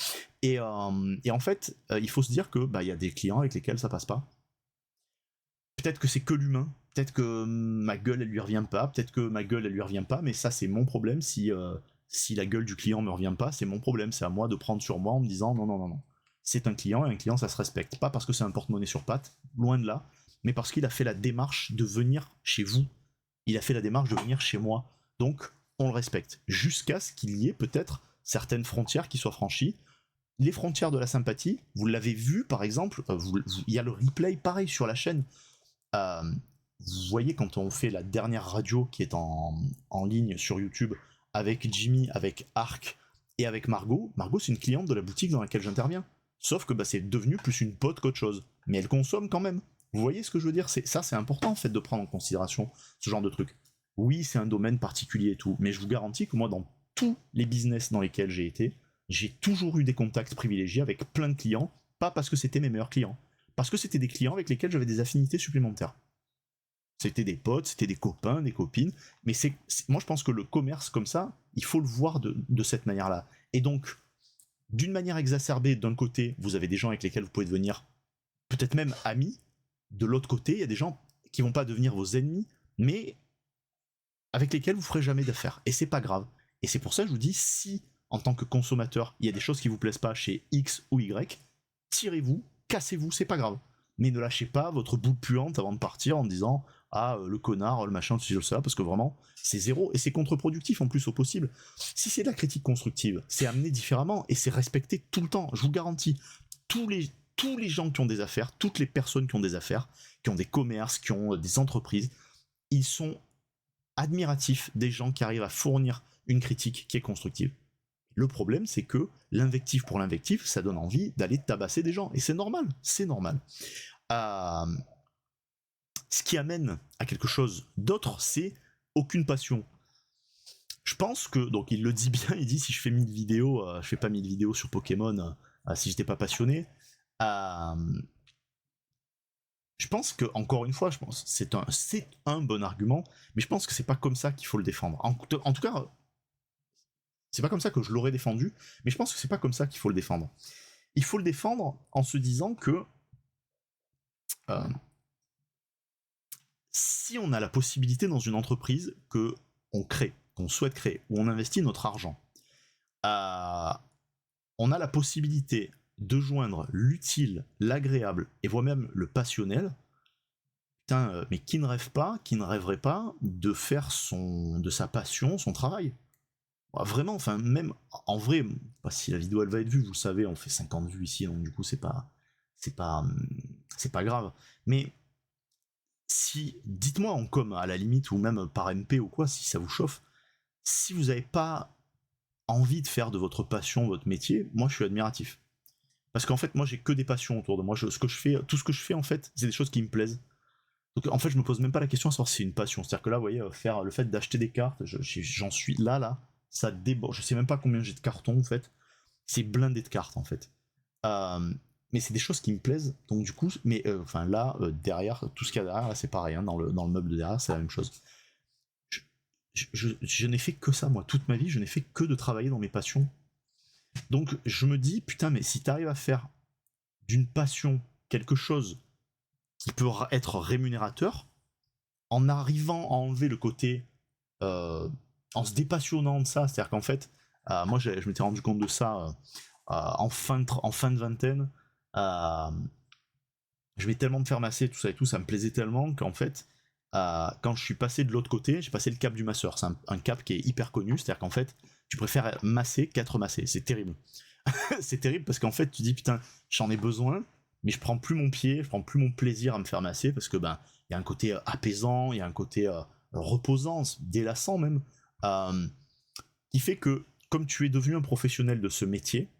A: Et en fait, il faut se dire que bah il y a des clients avec lesquels ça passe pas. Peut-être que c'est que l'humain. Peut-être que ma gueule elle lui revient pas. Peut-être que ma gueule elle lui revient pas. Mais ça c'est mon problème si la gueule du client me revient pas, c'est mon problème, c'est à moi de prendre sur moi en me disant non, non, non, non. C'est un client et un client ça se respecte. Pas parce que c'est un porte-monnaie sur pattes, loin de là, mais parce qu'il a fait la démarche de venir chez vous. Il a fait la démarche de venir chez moi. Donc, on le respecte. Jusqu'à ce qu'il y ait peut-être certaines frontières qui soient franchies. Les frontières de la sympathie, vous l'avez vu par exemple, il y a le replay pareil sur la chaîne. Euh, vous voyez quand on fait la dernière radio qui est en ligne sur YouTube, avec Jimmy, avec Arc et avec Margot. Margot, c'est une cliente de la boutique dans laquelle j'interviens. Sauf que bah, c'est devenu plus une pote qu'autre chose. Mais elle consomme quand même. Vous voyez ce que je veux dire? Ça, c'est important en fait de prendre en considération ce genre de truc. Oui, c'est un domaine particulier et tout, mais je vous garantis que moi, dans tous les business dans lesquels j'ai été, j'ai toujours eu des contacts privilégiés avec plein de clients, pas parce que c'était mes meilleurs clients, parce que c'était des clients avec lesquels j'avais des affinités supplémentaires. C'était des potes, c'était des copains, des copines. Mais moi, je pense que le commerce comme ça, il faut le voir de cette manière-là. Et donc, d'une manière exacerbée, d'un côté, vous avez des gens avec lesquels vous pouvez devenir peut-être même amis. De l'autre côté, il y a des gens qui vont pas devenir vos ennemis, mais avec lesquels vous ferez jamais d'affaires. Et c'est pas grave. Et c'est pour ça que je vous dis, si en tant que consommateur, il y a des choses qui vous plaisent pas chez X ou Y, tirez-vous, cassez-vous, c'est pas grave. Mais ne lâchez pas votre boule puante avant de partir en disant le connard, le machin, tout ça, parce que vraiment, c'est zéro, et c'est contre-productif en plus au possible. Si c'est de la critique constructive, c'est amené différemment, et c'est respecté tout le temps, je vous garantis. Tous les gens qui ont des affaires, toutes les personnes qui ont des affaires, qui ont des commerces, qui ont des entreprises, ils sont admiratifs des gens qui arrivent à fournir une critique qui est constructive. Le problème, c'est que l'invective pour l'invective, ça donne envie d'aller tabasser des gens, et c'est normal, c'est normal. Ce qui amène à quelque chose d'autre, c'est aucune passion. Je pense que, donc il le dit bien, il dit si je fais 1000 vidéos, je fais pas 1000 vidéos sur Pokémon si j'étais pas passionné. je pense que, encore une fois, je pense c'est un bon argument, mais je pense que c'est pas comme ça qu'il faut le défendre. En tout cas, c'est pas comme ça que je l'aurais défendu, mais je pense que c'est pas comme ça qu'il faut le défendre. Il faut le défendre en se disant que euh, si on a la possibilité dans une entreprise que on crée, qu'on souhaite créer, où on investit notre argent, on a la possibilité de joindre l'utile, l'agréable et voire même le passionnel. Putain, mais qui ne rêve pas, qui ne rêverait pas de faire de sa passion son travail? Vraiment, enfin, même en vrai, pas si la vidéo elle va être vue, vous le savez, on fait 50 vues ici, donc du coup c'est pas, c'est pas grave. Mais si, dites-moi en com à la limite, ou même par MP ou quoi, si ça vous chauffe, si vous n'avez pas envie de faire de votre passion votre métier, moi je suis admiratif. Parce qu'en fait, moi j'ai que des passions autour de moi. Tout ce que je fais en fait, c'est des choses qui me plaisent. Donc en fait, je me pose même pas la question à savoir si c'est une passion. C'est-à-dire que là, vous voyez, faire le fait d'acheter des cartes, j'en suis là, ça déborde. Je sais même pas combien j'ai de cartons en fait. C'est blindé de cartes en fait. Euh, mais c'est des choses qui me plaisent. Donc du coup, mais enfin là, derrière, tout ce qu'il y a derrière, là, c'est pareil. Hein, dans le meuble de derrière, c'est la même chose. Je n'ai fait que ça, moi, toute ma vie, je n'ai fait que de travailler dans mes passions. Donc je me dis, putain, mais si t'arrives à faire d'une passion quelque chose qui peut être rémunérateur, en arrivant à enlever le côté, en se dépassionnant de ça, c'est-à-dire qu'en fait, moi je m'étais rendu compte de ça en fin de vingtaine, je vais tellement me faire masser, tout ça et tout, ça me plaisait tellement qu'en fait, quand je suis passé de l'autre côté, j'ai passé le cap du masseur. C'est un cap qui est hyper connu, c'est-à-dire qu'en fait, tu préfères masser qu'être massé. C'est terrible. C'est terrible parce qu'en fait, tu dis putain, j'en ai besoin, mais je prends plus mon pied, je prends plus mon plaisir à me faire masser parce que ben, il y a un côté apaisant, il y a un côté reposant, délassant même, euh, qui fait que comme tu es devenu un professionnel de ce métier,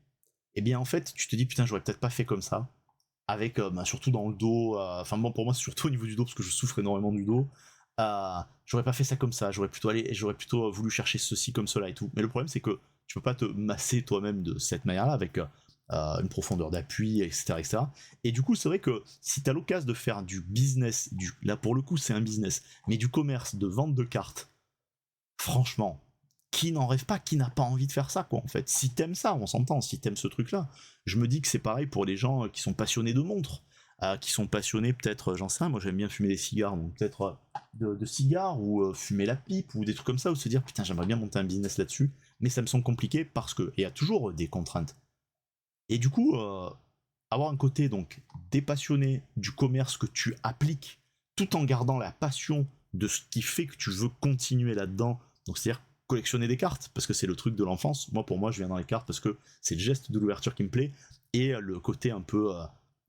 A: eh bien en fait, tu te dis putain, j'aurais peut-être pas fait comme ça avec bah, surtout dans le dos, enfin bon pour moi c'est surtout au niveau du dos parce que je souffre énormément du dos. J'aurais pas fait ça comme ça, j'aurais plutôt voulu chercher ceci comme cela et tout. Mais le problème c'est que tu peux pas te masser toi-même de cette manière-là avec une profondeur d'appui, etc., etc. Et du coup c'est vrai que si t'as l'occasion de faire du business, là pour le coup c'est un business, mais du commerce de vente de cartes, franchement, qui n'en rêve pas, qui n'a pas envie de faire ça, quoi, en fait. Si t'aimes ça, on s'entend, si t'aimes ce truc-là. Je me dis que c'est pareil pour les gens qui sont passionnés de montres, qui sont passionnés peut-être, j'en sais rien, moi j'aime bien fumer des cigares, donc peut-être de cigares, ou fumer la pipe, ou des trucs comme ça, ou se dire, putain, j'aimerais bien monter un business là-dessus, mais ça me semble compliqué parce que, il y a toujours des contraintes. Et du coup, avoir un côté, donc, dépassionné du commerce que tu appliques, tout en gardant la passion de ce qui fait que tu veux continuer là-dedans, donc c'est-à-dire collectionner des cartes, parce que c'est le truc de l'enfance. Moi, pour moi, je viens dans les cartes parce que c'est le geste de l'ouverture qui me plaît, et le côté un peu,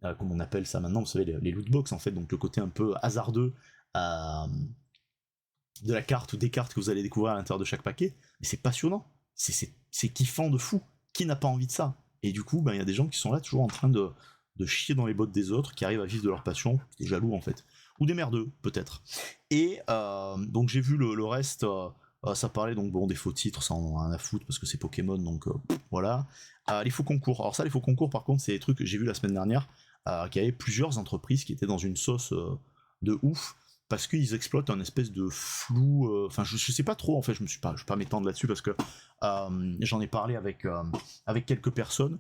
A: comment on appelle ça maintenant, vous savez, les loot box, en fait, donc le côté un peu hasardeux euh, de la carte ou des cartes que vous allez découvrir à l'intérieur de chaque paquet, mais c'est passionnant, c'est kiffant de fou. Qui n'a pas envie de ça? Et du coup, ben, il y a des gens qui sont là toujours en train de chier dans les bottes des autres, qui arrivent à vivre de leur passion, des jaloux en fait. Ou des merdeux, peut-être. Et donc j'ai vu le reste, ça parlait donc bon des faux titres, ça en a rien à foutre parce que c'est Pokémon, donc voilà. Les faux concours. Alors ça, les faux concours, par contre, c'est des trucs que j'ai vu la semaine dernière, qu'il y avait plusieurs entreprises qui étaient dans une sauce de ouf, parce qu'ils exploitent un espèce de flou. Enfin, je sais pas trop, en fait, je vais pas m'étendre là-dessus parce que j'en ai parlé avec quelques personnes.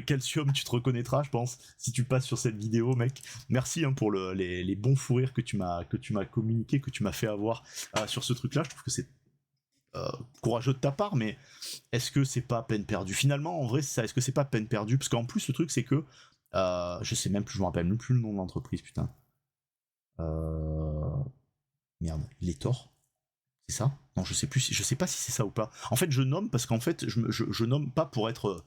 A: Calcium, tu te reconnaîtras, je pense, si tu passes sur cette vidéo, mec. Merci hein, pour les bons fous rires que tu m'as communiqué, que tu m'as fait avoir sur ce truc-là. Je trouve que c'est courageux de ta part, mais est-ce que c'est pas peine perdue? Finalement, en vrai, c'est ça. Est-ce que c'est pas peine perdue? Parce qu'en plus, le truc, c'est que je sais même plus, je me rappelle même plus le nom de l'entreprise, putain. Merde, il est tort. C'est ça? Non, je sais plus, je sais pas si c'est ça ou pas. En fait, je nomme parce qu'en fait, je nomme pas pour être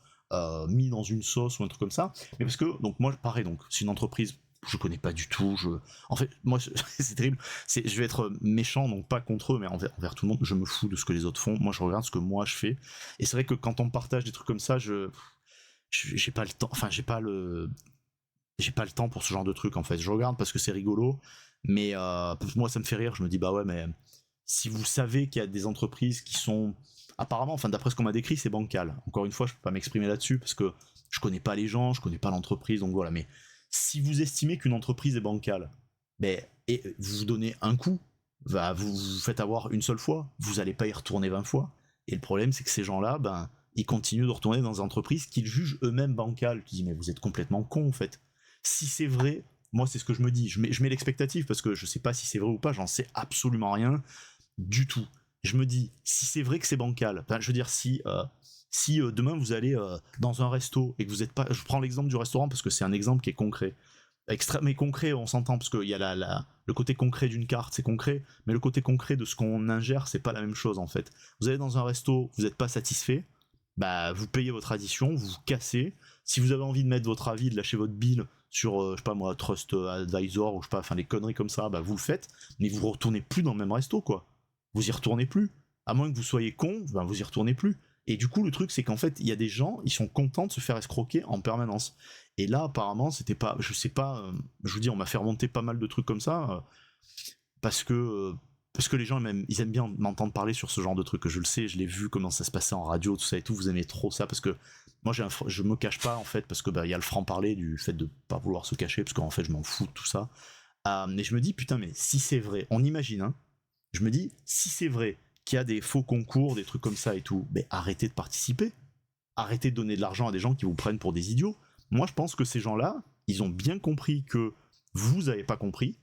A: mis dans une sauce ou un truc comme ça, mais parce que donc moi, pareil, donc c'est une entreprise je connais pas du tout. En fait, moi, c'est terrible. Je vais être méchant, donc pas contre eux, mais envers tout le monde. Je me fous de ce que les autres font. Moi, je regarde ce que moi je fais. Et c'est vrai que quand on partage des trucs comme ça, j'ai pas le temps. Enfin, j'ai pas le temps pour ce genre de truc en fait. Je regarde parce que c'est rigolo, mais moi ça me fait rire. Je me dis bah ouais, mais si vous savez qu'il y a des entreprises qui sont apparemment, enfin d'après ce qu'on m'a décrit, c'est bancal. Encore une fois, je peux pas m'exprimer là-dessus parce que je connais pas les gens, je connais pas l'entreprise, donc voilà. Mais Si vous estimez qu'une entreprise est bancale, ben, et vous vous donnez un coup, vous vous faites avoir une seule fois, vous n'allez pas y retourner 20 fois. Et le problème, c'est que ces gens-là, ben, ils continuent de retourner dans des entreprises qu'ils jugent eux-mêmes bancales. Tu dis, mais vous êtes complètement con en fait. Si c'est vrai, moi c'est ce que je me dis, je mets l'expectative parce que je sais pas si c'est vrai ou pas, j'en sais absolument rien du tout. Je me dis, si c'est vrai que c'est bancal, je veux dire, si demain vous allez dans un resto et que vous n'êtes pas. Je prends l'exemple du restaurant parce que c'est un exemple qui est concret. Mais concret, on s'entend, parce qu'il y a le côté concret d'une carte, c'est concret, mais le côté concret de ce qu'on ingère, c'est pas la même chose en fait. Vous allez dans un resto, vous n'êtes pas satisfait, bah vous payez votre addition, vous vous cassez. Si vous avez envie de mettre votre avis, de lâcher votre bill sur, je sais pas moi, Trust Advisor, ou je sais pas, enfin des conneries comme ça, bah vous le faites, mais vous retournez plus dans le même resto, quoi. Vous y retournez plus. À moins que vous soyez con, ben vous y retournez plus. Et du coup, le truc, c'est qu'en fait, il y a des gens, ils sont contents de se faire escroquer en permanence. Et là, apparemment, c'était pas, je sais pas, je vous dis, on m'a fait remonter pas mal de trucs comme ça, parce que les gens, même, ils aiment bien m'entendre parler sur ce genre de trucs. Je le sais, je l'ai vu comment ça se passait en radio, tout ça et tout. Vous aimez trop ça, parce que moi, je me cache pas en fait, parce que bah, y a le franc-parler du fait de pas vouloir se cacher, parce qu'en fait, je m'en fous de tout ça. Mais je me dis, putain, mais si c'est vrai, on imagine, hein, je me dis, si c'est vrai qu'il y a des faux concours, des trucs comme ça et tout, mais arrêtez de participer. Arrêtez de donner de l'argent à des gens qui vous prennent pour des idiots. Moi, je pense que ces gens-là, ils ont bien compris que vous n'avez pas compris.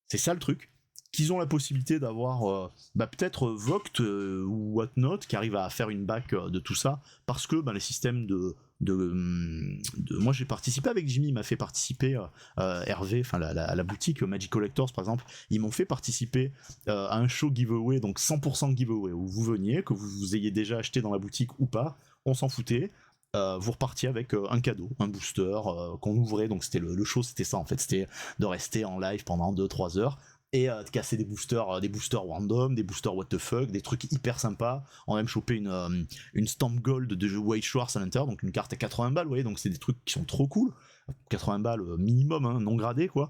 A: C'est ça le truc. Qu'ils ont la possibilité d'avoir peut-être Voct ou Whatnot qui arrive à faire une back de tout ça, parce que les systèmes moi j'ai participé avec Jimmy, il m'a fait participer Hervé, enfin la boutique Magic Collectors par exemple, ils m'ont fait participer à un show giveaway, donc 100% giveaway, où vous veniez, que vous ayez déjà acheté dans la boutique ou pas, on s'en foutait. Vous repartiez avec un cadeau, un booster qu'on ouvrait, donc c'était le show, c'était ça en fait, c'était de rester en live pendant 2-3 heures et de casser des boosters random, des boosters what the fuck, des trucs hyper sympas. On a même chopé une stamp gold de Wade Schwartz à l'intérieur, donc une carte à 80 balles, vous voyez, donc c'est des trucs qui sont trop cool. 80 balles minimum, hein, non gradé quoi.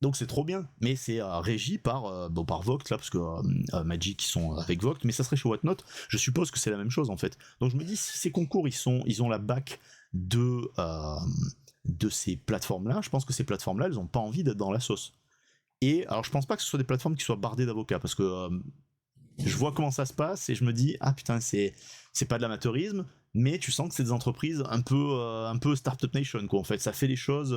A: Donc c'est trop bien, mais c'est régi par Voct là, parce que Magic ils sont avec Voct, mais ça serait chez Whatnot, je suppose que c'est la même chose en fait. Donc je me dis, si ces concours ils ont la back de ces plateformes-là, je pense que ces plateformes-là, elles ont pas envie d'être dans la sauce. Et alors je pense pas que ce soit des plateformes qui soient bardées d'avocats, parce que je vois comment ça se passe et je me dis, ah putain, c'est pas de l'amateurisme, mais tu sens que c'est des entreprises un peu Startup Nation quoi en fait, ça fait les choses.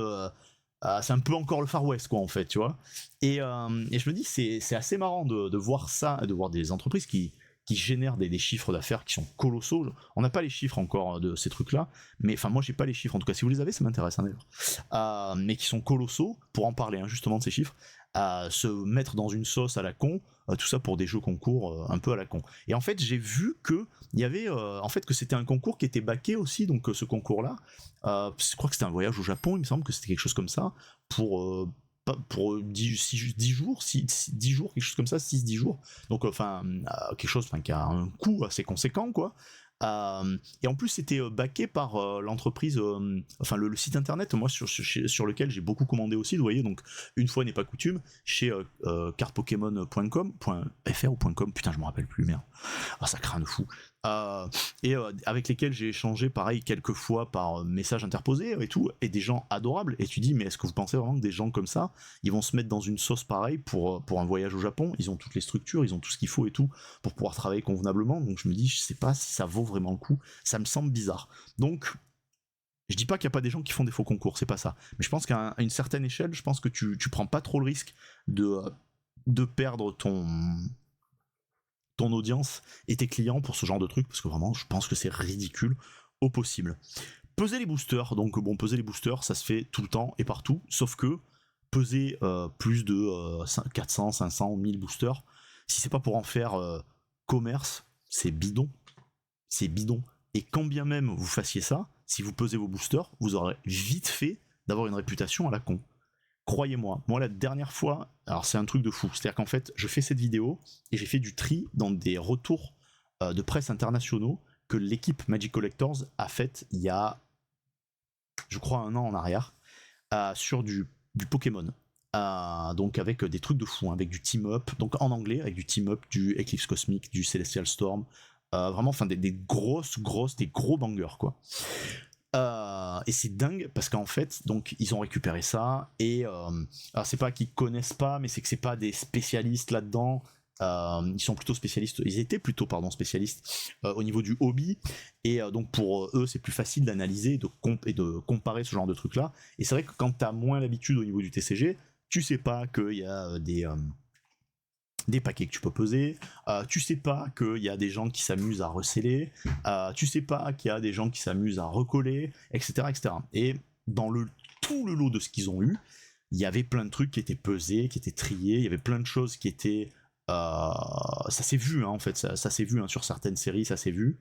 A: C'est un peu encore le Far West quoi en fait, tu vois. Et je me dis, c'est assez marrant de voir ça, de voir des entreprises qui génèrent des chiffres d'affaires qui sont colossaux. On n'a pas les chiffres encore de ces trucs-là, mais enfin moi j'ai pas les chiffres, en tout cas si vous les avez ça m'intéresse hein, d'ailleurs. Mais qui sont colossaux, pour en parler hein, justement de ces chiffres, se mettre dans une sauce à la con, tout ça pour des jeux concours un peu à la con. Et en fait j'ai vu que il y avait en fait que c'était un concours qui était backé aussi, donc ce concours-là, je crois que c'était un voyage au Japon, il me semble que c'était quelque chose comme ça, pour 10 jours, 10 jours, quelque chose comme ça, 6-10 jours. Donc, quelque chose qui a un coût assez conséquent, quoi. Et en plus, c'était backé par l'entreprise, le site internet, moi, sur lequel j'ai beaucoup commandé aussi, vous voyez, donc, une fois n'est pas coutume, chez cartpokemon.com.fr ou .com, putain, je me rappelle plus, merde. Ah, ça craint de fou. Avec lesquels j'ai échangé pareil quelques fois par message interposé et tout, et des gens adorables, et tu dis mais est-ce que vous pensez vraiment que des gens comme ça ils vont se mettre dans une sauce pareille pour un voyage au Japon? Ils ont toutes les structures, ils ont tout ce qu'il faut et tout pour pouvoir travailler convenablement, donc je me dis je sais pas si ça vaut vraiment le coup, ça me semble bizarre. Donc je dis pas qu'il n'y a pas des gens qui font des faux concours, c'est pas ça, mais je pense qu'à une certaine échelle, je pense que tu prends pas trop le risque de perdre ton audience et tes clients pour ce genre de truc, parce que vraiment je pense que c'est ridicule au possible. Peser les boosters, donc bon, peser les boosters ça se fait tout le temps et partout, sauf que peser plus de 400, 500 ou 1000 boosters, si c'est pas pour en faire commerce, c'est bidon. C'est bidon. Et quand bien même vous fassiez ça, si vous pesez vos boosters, vous aurez vite fait d'avoir une réputation à la con. Croyez-moi, moi la dernière fois, alors c'est un truc de fou, c'est-à-dire qu'en fait je fais cette vidéo et j'ai fait du tri dans des retours de presse internationaux que l'équipe Magic Collectors a fait il y a, je crois, 1 an en arrière, sur du Pokémon. Donc avec des trucs de fou, hein, avec du team-up, donc en anglais, avec du team-up, du Eclipse Cosmic, du Celestial Storm, vraiment, enfin des grosses, des gros bangers quoi. Et c'est dingue parce qu'en fait, donc ils ont récupéré ça et alors c'est pas qu'ils connaissent pas, mais c'est que c'est pas des spécialistes là-dedans. Ils sont plutôt spécialistes, ils étaient plutôt pardon spécialistes au niveau du hobby et donc pour eux c'est plus facile d'analyser et de comparer ce genre de trucs là. Et c'est vrai que quand t'as moins l'habitude au niveau du TCG, tu sais pas qu'il y a des paquets que tu peux peser, tu sais pas qu'il y a des gens qui s'amusent à receller, tu sais pas qu'il y a des gens qui s'amusent à recoller, etc. etc. Et dans tout le lot de ce qu'ils ont eu, il y avait plein de trucs qui étaient pesés, qui étaient triés, il y avait plein de choses qui étaient... ça s'est vu, hein, en fait, ça s'est vu hein, sur certaines séries, ça s'est vu,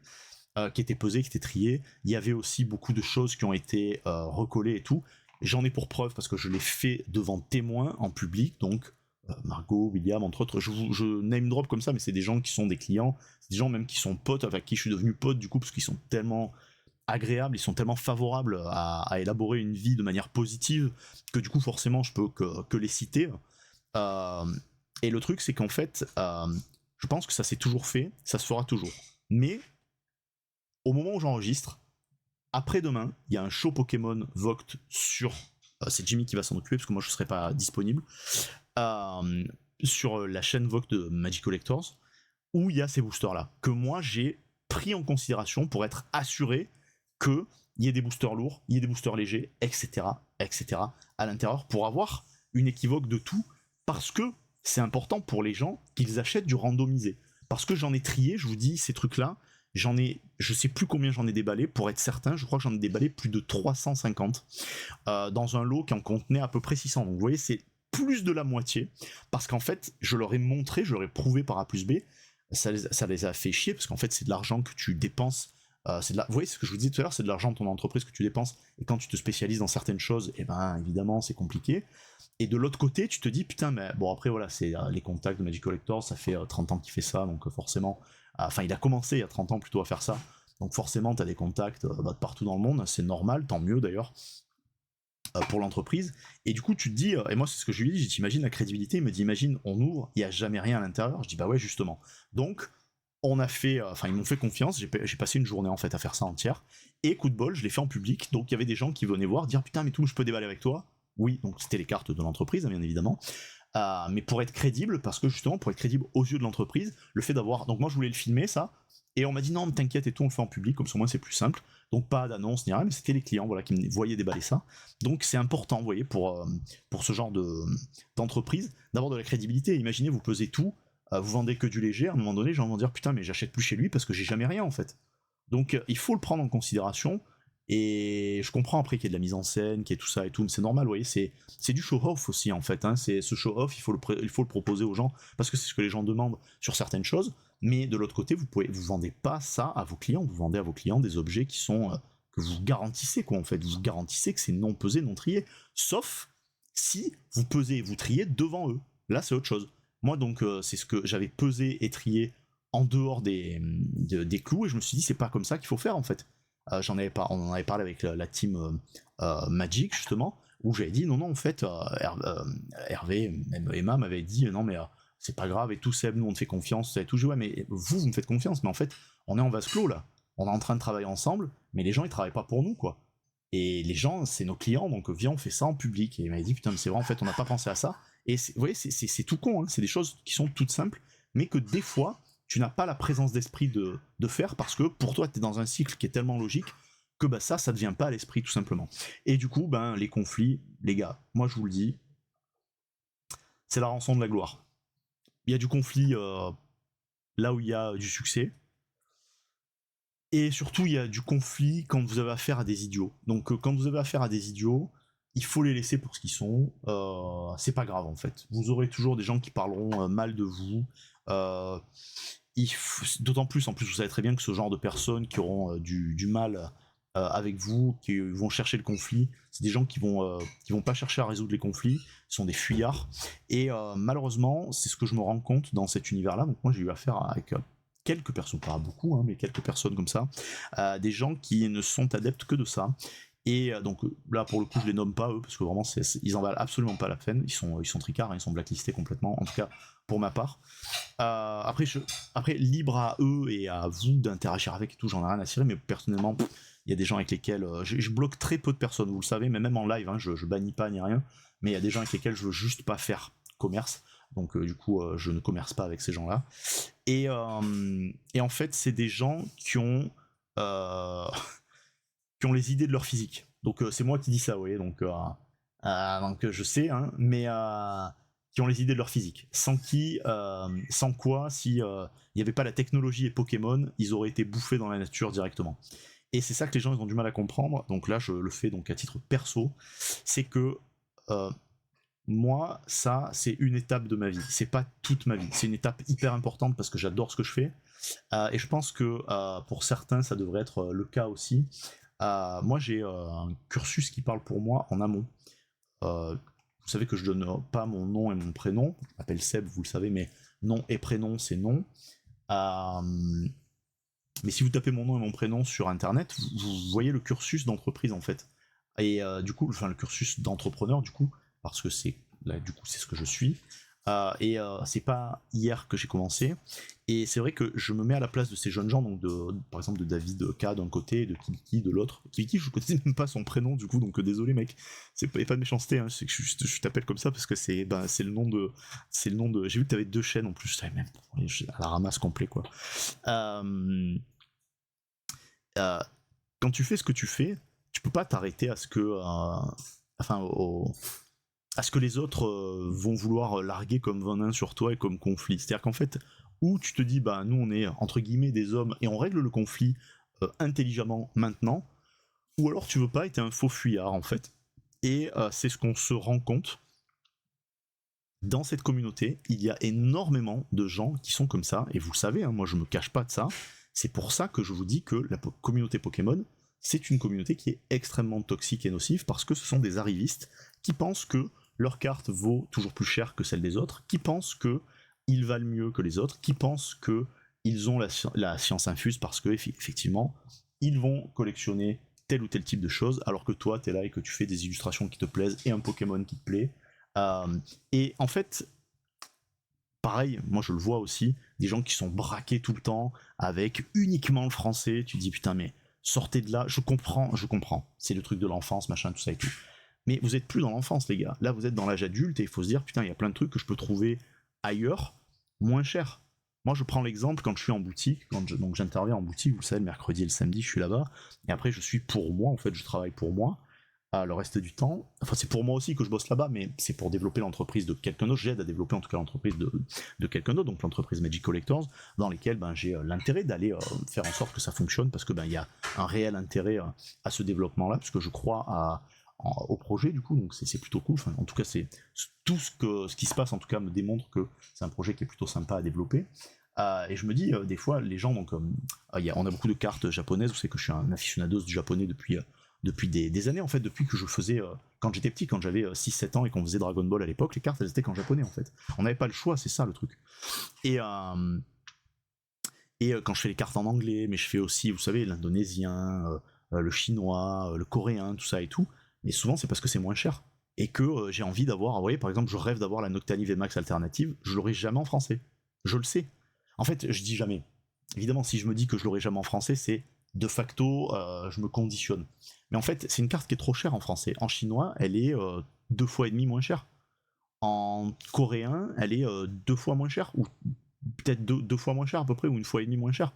A: qui étaient pesées, qui étaient triées. Il y avait aussi beaucoup de choses qui ont été recollées et tout. J'en ai pour preuve parce que je l'ai fait devant témoins en public, donc Margot, William, entre autres. Je name drop comme ça, mais c'est des gens qui sont des clients, c'est des gens même qui sont potes, avec qui je suis devenu pote du coup, parce qu'ils sont tellement agréables, ils sont tellement favorables à élaborer une vie de manière positive, que du coup forcément je peux que les citer. Euh, et le truc c'est qu'en fait, je pense que ça s'est toujours fait, ça se fera toujours. Mais au moment où j'enregistre, après-demain, il y a un show Pokémon Voct sur... c'est Jimmy qui va s'en occuper, parce que moi je ne serai pas disponible. Euh, sur la chaîne Vogue de Magic Collectors, où il y a ces boosters-là, que moi j'ai pris en considération pour être assuré qu'il y ait des boosters lourds, il y ait des boosters légers, etc. à l'intérieur, pour avoir une équivoque de tout, parce que c'est important pour les gens qu'ils achètent du randomisé. Parce que j'en ai trié, je vous dis, ces trucs-là, je sais plus combien j'en ai déballé, pour être certain, je crois que j'en ai déballé plus de 350, dans un lot qui en contenait à peu près 600. Donc vous voyez, c'est plus de la moitié, parce qu'en fait, je leur ai montré, je leur ai prouvé par A plus B, ça les a fait chier, parce qu'en fait, c'est de l'argent que tu dépenses. Vous voyez ce que je vous disais tout à l'heure, c'est de l'argent de ton entreprise que tu dépenses, et quand tu te spécialises dans certaines choses, et ben évidemment, c'est compliqué. Et de l'autre côté, tu te dis, putain, mais bon, après, voilà, c'est les contacts de Magic Collector, ça fait 30 ans qu'il fait ça, donc forcément, enfin, il a commencé il y a 30 ans plutôt à faire ça, donc forcément, tu as des contacts de partout dans le monde, c'est normal, tant mieux d'ailleurs, pour l'entreprise. Et du coup, tu te dis, et moi, c'est ce que je lui dis, t'imagines la crédibilité, il me dit, imagine, on ouvre, il n'y a jamais rien à l'intérieur. Je dis, bah ouais, justement. Donc, on a fait, enfin, ils m'ont fait confiance, j'ai passé une journée en fait à faire ça entière, et coup de bol, je l'ai fait en public, donc il y avait des gens qui venaient voir, dire, putain, mais tout, je peux déballer avec toi. Oui, donc c'était les cartes de l'entreprise, bien évidemment. Mais pour être crédible, parce que justement, pour être crédible aux yeux de l'entreprise, le fait d'avoir. Donc moi, je voulais le filmer, ça, et on m'a dit non, mais t'inquiète et tout, on le fait en public, comme ça, moi, c'est plus simple. Donc pas d'annonce ni rien, mais c'était les clients voilà, qui me voyaient déballer ça. Donc c'est important, vous voyez, pour ce genre d'entreprise, d'avoir de la crédibilité. Imaginez, vous pesez tout, vous vendez que du léger, à un moment donné, les gens vont dire putain, mais j'achète plus chez lui parce que j'ai jamais rien en fait. Donc il faut le prendre en considération. Et je comprends après qu'il y ait de la mise en scène, qu'il y ait tout ça et tout, mais c'est normal, vous voyez, c'est du show-off aussi en fait. Hein. C'est ce show-off, il faut le proposer aux gens parce que c'est ce que les gens demandent sur certaines choses. Mais de l'autre côté, vous vendez pas ça à vos clients, vous vendez à vos clients des objets qui sont que vous garantissez quoi en fait. Vous garantissez que c'est non pesé, non trié, sauf si vous pesez et vous triez devant eux. Là, c'est autre chose. Moi donc c'est ce que j'avais pesé et trié en dehors des clous et je me suis dit c'est pas comme ça qu'il faut faire en fait. On en avait parlé avec la team Magic justement, où j'avais dit non, en fait, Hervé, même Emma m'avait dit non, mais c'est pas grave et tout, Seb, nous on te fait confiance, et tout. Je dis ouais, mais vous me faites confiance, mais en fait, on est en vase clos là, on est en train de travailler ensemble, mais les gens ils travaillent pas pour nous quoi. Et les gens, c'est nos clients, donc viens, on fait ça en public. Et il m'avait dit putain, mais c'est vrai, en fait, on n'a pas pensé à ça. Et vous voyez, c'est tout con, hein. C'est des choses qui sont toutes simples, mais que des fois, tu n'as pas la présence d'esprit de faire parce que pour toi, tu es dans un cycle qui est tellement logique que bah, ça ne vient pas à l'esprit tout simplement. Et du coup, ben, les conflits, les gars, moi je vous le dis, c'est la rançon de la gloire. Il y a du conflit là où il y a du succès, et surtout il y a du conflit quand vous avez affaire à des idiots. Donc quand vous avez affaire à des idiots, il faut les laisser pour ce qu'ils sont. C'est pas grave en fait. Vous aurez toujours des gens qui parleront mal de vous. Euh, D'autant plus, en plus, vous savez très bien que ce genre de personnes qui auront du mal avec vous, qui vont chercher le conflit, c'est des gens qui vont pas chercher à résoudre les conflits, ce sont des fuyards. Et malheureusement, c'est ce que je me rends compte dans cet univers-là. Donc moi, j'ai eu affaire avec quelques personnes, pas beaucoup, hein, mais quelques personnes comme ça, des gens qui ne sont adeptes que de ça. Et donc là, pour le coup, je les nomme pas eux, parce que vraiment, ils en valent absolument pas la peine. Ils sont tricards, hein, ils sont blacklistés complètement, en tout cas pour ma part. Après, libre à eux et à vous d'interagir avec et tout, j'en ai rien à cirer, mais personnellement, Il y a des gens avec lesquels je bloque très peu de personnes, vous le savez, mais même en live, hein, je bannis pas ni rien, mais il y a des gens avec lesquels je veux juste pas faire commerce. Donc du coup, je ne commerce pas avec ces gens-là. Et en fait, c'est des gens qui ont qui ont les idées de leur physique. Donc c'est moi qui dis ça, vous voyez. Donc je sais, hein, mais qui ont les idées de leur physique. Sans quoi, si il n'y avait pas la technologie et Pokémon, ils auraient été bouffés dans la nature directement. Et c'est ça que les gens ils ont du mal à comprendre. Donc là, je le fais donc à titre perso, c'est que moi, ça, c'est une étape de ma vie. C'est pas toute ma vie. C'est une étape hyper importante parce que j'adore ce que je fais. Et je pense que pour certains, ça devrait être le cas aussi. Moi, j'ai un cursus qui parle pour moi en amont. Vous savez que je donne pas mon nom et mon prénom. Je m'appelle Seb, vous le savez, mais nom et prénom, c'est non. Mais si vous tapez mon nom et mon prénom sur Internet, vous voyez le cursus d'entreprise en fait. Et du coup, enfin le cursus d'entrepreneur du coup, parce que c'est là du coup c'est ce que je suis. C'est pas hier que j'ai commencé. Et c'est vrai que je me mets à la place de ces jeunes gens, donc par exemple de David K d'un côté, de Kibiki de l'autre. Kibiki, je connaissais même pas son prénom du coup, donc désolé mec. C'est pas de méchanceté, hein, c'est que je t'appelle comme ça parce que c'est le nom de J'ai vu que t'avais 2 chaînes en plus, je savais même à la ramasse complet quoi. Quand tu fais ce que tu fais, tu peux pas t'arrêter à ce que à ce que les autres vont vouloir larguer comme venin sur toi et comme conflit. C'est-à-dire qu'en fait, où tu te dis, bah nous on est entre guillemets des hommes et on règle le conflit intelligemment maintenant, ou alors tu veux pas et t'es un faux fuyard en fait. Et c'est ce qu'on se rend compte. Dans cette communauté, il y a énormément de gens qui sont comme ça, et vous le savez, hein, moi je me cache pas de ça. C'est pour ça que je vous dis que la communauté Pokémon, c'est une communauté qui est extrêmement toxique et nocive, parce que ce sont des arrivistes qui pensent que leur carte vaut toujours plus cher que celle des autres, qui pensent qu'ils valent mieux que les autres, qui pensent qu'ils ont la science infuse parce que effectivement, ils vont collectionner tel ou tel type de choses, alors que toi, t'es là et que tu fais des illustrations qui te plaisent et un Pokémon qui te plaît. Et en fait, pareil, moi je le vois aussi, des gens qui sont braqués tout le temps avec uniquement le français. Tu te dis putain, mais sortez de là. Je comprends, c'est le truc de l'enfance, machin, tout ça et tout. Mais vous êtes plus dans l'enfance, les gars. Là, vous êtes dans l'âge adulte et il faut se dire putain, il y a plein de trucs que je peux trouver ailleurs, moins cher. Moi, je prends l'exemple quand je suis en boutique, donc j'interviens en boutique, vous le savez, le mercredi et le samedi, je suis là-bas. Et après, je suis pour moi, en fait, je travaille pour moi. Le reste du temps, enfin c'est pour moi aussi que je bosse là-bas, mais c'est pour développer l'entreprise de quelqu'un d'autre. J'aide à développer en tout cas l'entreprise de quelqu'un d'autre, donc l'entreprise Magic Collectors, dans lesquelles j'ai l'intérêt d'aller faire en sorte que ça fonctionne, parce que il y a un réel intérêt à ce développement-là, parce que je crois au projet du coup, donc c'est plutôt cool. Enfin, en tout cas, c'est tout ce qui se passe en tout cas me démontre que c'est un projet qui est plutôt sympa à développer. Et je me dis des fois les gens, donc on a beaucoup de cartes japonaises. Vous savez que je suis un aficionados du japonais depuis des années en fait, depuis que je faisais quand j'étais petit, quand j'avais 6-7 ans et qu'on faisait Dragon Ball à l'époque, les cartes elles étaient qu'en japonais en fait. On n'avait pas le choix, c'est ça le truc. Et quand je fais les cartes en anglais, mais je fais aussi, vous savez, l'indonésien, le chinois, le coréen, tout ça et tout. Mais souvent c'est parce que c'est moins cher et que j'ai envie d'avoir, vous voyez, par exemple, je rêve d'avoir la Noctali VMAX alternative, je l'aurai jamais en français. Je le sais. En fait, je dis jamais. Évidemment, si je me dis que je l'aurai jamais en français, c'est de facto, je me conditionne. Mais en fait, c'est une carte qui est trop chère en français. En chinois, elle est 2 fois et demi moins chère. En coréen, elle est 2 fois moins chère, ou peut-être 2 fois moins chère à peu près, ou 1 fois et demi moins chère.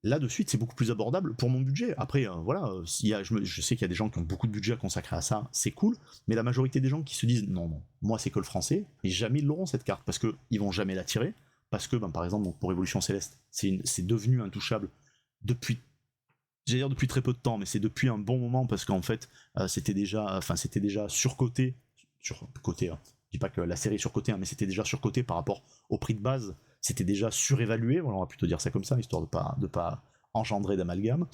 A: Là, de suite, c'est beaucoup plus abordable pour mon budget. Après, voilà, je sais qu'il y a des gens qui ont beaucoup de budget à consacrer à ça, c'est cool, mais la majorité des gens qui se disent non, moi c'est que le français, et jamais ils l'auront cette carte, parce qu'ils vont jamais la tirer, parce que, par exemple, pour Évolution Céleste, c'est devenu intouchable depuis très peu de temps, mais c'est depuis un bon moment, parce qu'en fait c'était déjà surcoté. Je dis pas que la série est surcotée, mais c'était déjà surcoté par rapport au prix de base, c'était déjà surévalué, voilà, on va plutôt dire ça comme ça, histoire de pas engendrer d'amalgame.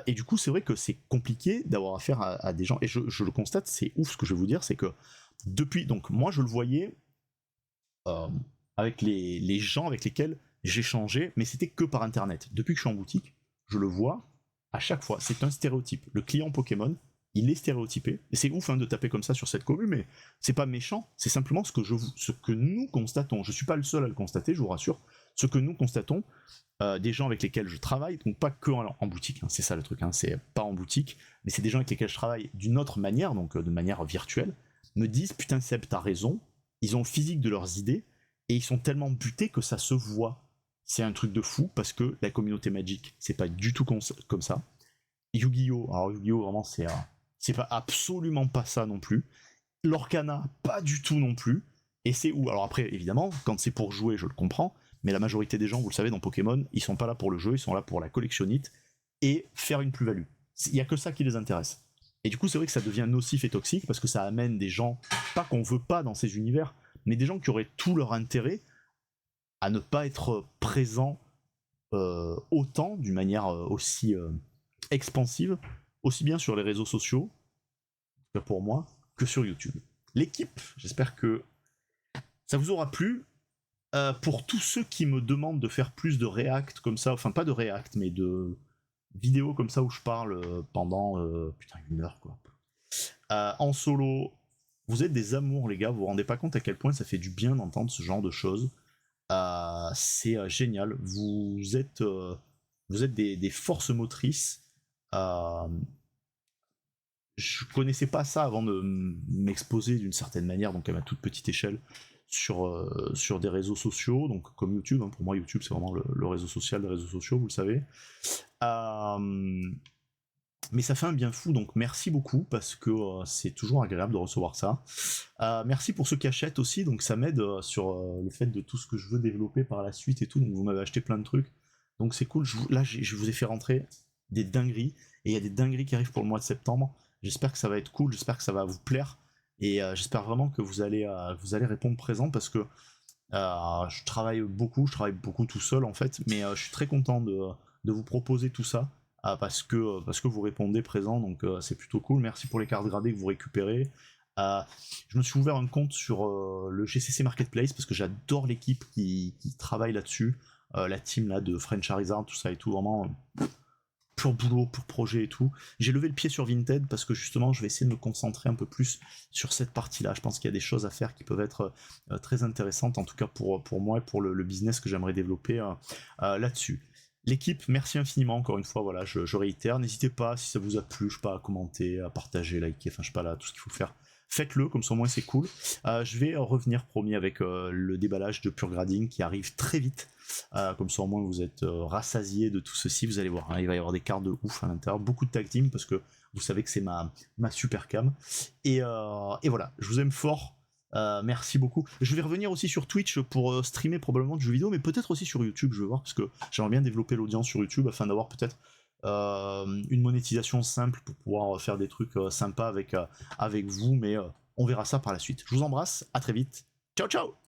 A: Et du coup c'est vrai que c'est compliqué d'avoir affaire à des gens, et je le constate, c'est ouf ce que je vais vous dire, c'est que depuis, donc moi je le voyais avec les gens avec lesquels j'échangeais, mais c'était que par internet. Depuis que je suis en boutique, je le vois à chaque fois, c'est un stéréotype. Le client Pokémon, il est stéréotypé. Et c'est ouf de taper comme ça sur cette commune, mais c'est pas méchant, c'est simplement ce que nous constatons. Je suis pas le seul à le constater, je vous rassure. Ce que nous constatons, des gens avec lesquels je travaille, donc pas que en boutique, hein, c'est ça le truc, hein, c'est pas en boutique, mais c'est des gens avec lesquels je travaille d'une autre manière, donc de manière virtuelle, me disent putain Seb, t'as raison, ils ont le physique de leurs idées, et ils sont tellement butés que ça se voit. C'est un truc de fou, parce que la communauté Magic, c'est pas du tout comme ça. Yu-Gi-Oh! Alors Yu-Gi-Oh! Vraiment, c'est pas absolument pas ça non plus. Lorcana, pas du tout non plus. Et c'est où? Alors après, évidemment, quand c'est pour jouer, je le comprends, mais la majorité des gens, vous le savez, dans Pokémon, ils sont pas là pour le jeu, ils sont là pour la collectionnite et faire une plus-value. Il y a que ça qui les intéresse. Et du coup, c'est vrai que ça devient nocif et toxique parce que ça amène des gens, pas qu'on veut pas dans ces univers, mais des gens qui auraient tout leur intérêt à ne pas être présents autant, d'une manière aussi expansive, aussi bien sur les réseaux sociaux, pour moi, que sur YouTube. L'équipe, j'espère que ça vous aura plu. Pour tous ceux qui me demandent de faire plus de react comme ça, enfin pas de react, mais de vidéos comme ça où je parle pendant putain 1 heure quoi. En solo, vous êtes des amours les gars, vous vous rendez pas compte à quel point ça fait du bien d'entendre ce genre de choses. C'est génial, vous êtes des forces motrices. Je connaissais pas ça avant de m'exposer d'une certaine manière, donc à ma toute petite échelle, sur des réseaux sociaux, donc comme YouTube, hein. Pour moi YouTube c'est vraiment le réseau social des réseaux sociaux, vous le savez. Mais ça fait un bien fou, donc merci beaucoup, parce que c'est toujours agréable de recevoir ça. Merci pour ceux qui achètent aussi, donc ça m'aide sur le fait de tout ce que je veux développer par la suite et tout, donc vous m'avez acheté plein de trucs, donc c'est cool. Là je vous ai fait rentrer des dingueries, et il y a des dingueries qui arrivent pour le mois de septembre. J'espère que ça va être cool, j'espère que ça va vous plaire, et j'espère vraiment que vous allez répondre présent, parce que je travaille beaucoup tout seul en fait, mais je suis très content de vous proposer tout ça, parce que vous répondez présent, donc c'est plutôt cool. Merci pour les cartes gradées que vous récupérez. Je me suis ouvert un compte sur le GCC Marketplace, parce que j'adore l'équipe qui travaille là-dessus, la team là de French Charizard, tout ça et tout, vraiment pur boulot, pur projet et tout. J'ai levé le pied sur Vinted parce que justement je vais essayer de me concentrer un peu plus sur cette partie-là. Je pense qu'il y a des choses à faire qui peuvent être très intéressantes, en tout cas pour moi et pour le business que j'aimerais développer là-dessus. L'équipe, merci infiniment encore une fois, voilà, je réitère, n'hésitez pas si ça vous a plu, je sais pas, à commenter, à partager, liker, enfin je sais pas là, tout ce qu'il faut faire. Faites-le, comme ça au moins c'est cool. Je vais revenir, promis, avec le déballage de Pure Grading qui arrive très vite. Comme ça au moins vous êtes rassasiés de tout ceci, vous allez voir, hein, il va y avoir des cartes de ouf à l'intérieur, beaucoup de tag team, parce que vous savez que c'est ma super cam. Et voilà, je vous aime fort. Merci beaucoup. Je vais revenir aussi sur Twitch pour streamer probablement du jeu vidéo, mais peut-être aussi sur YouTube, je vais voir, parce que j'aimerais bien développer l'audience sur YouTube afin d'avoir peut-être une monétisation simple pour pouvoir faire des trucs sympas avec vous, mais on verra ça par la suite. Je vous embrasse, à très vite. Ciao ciao.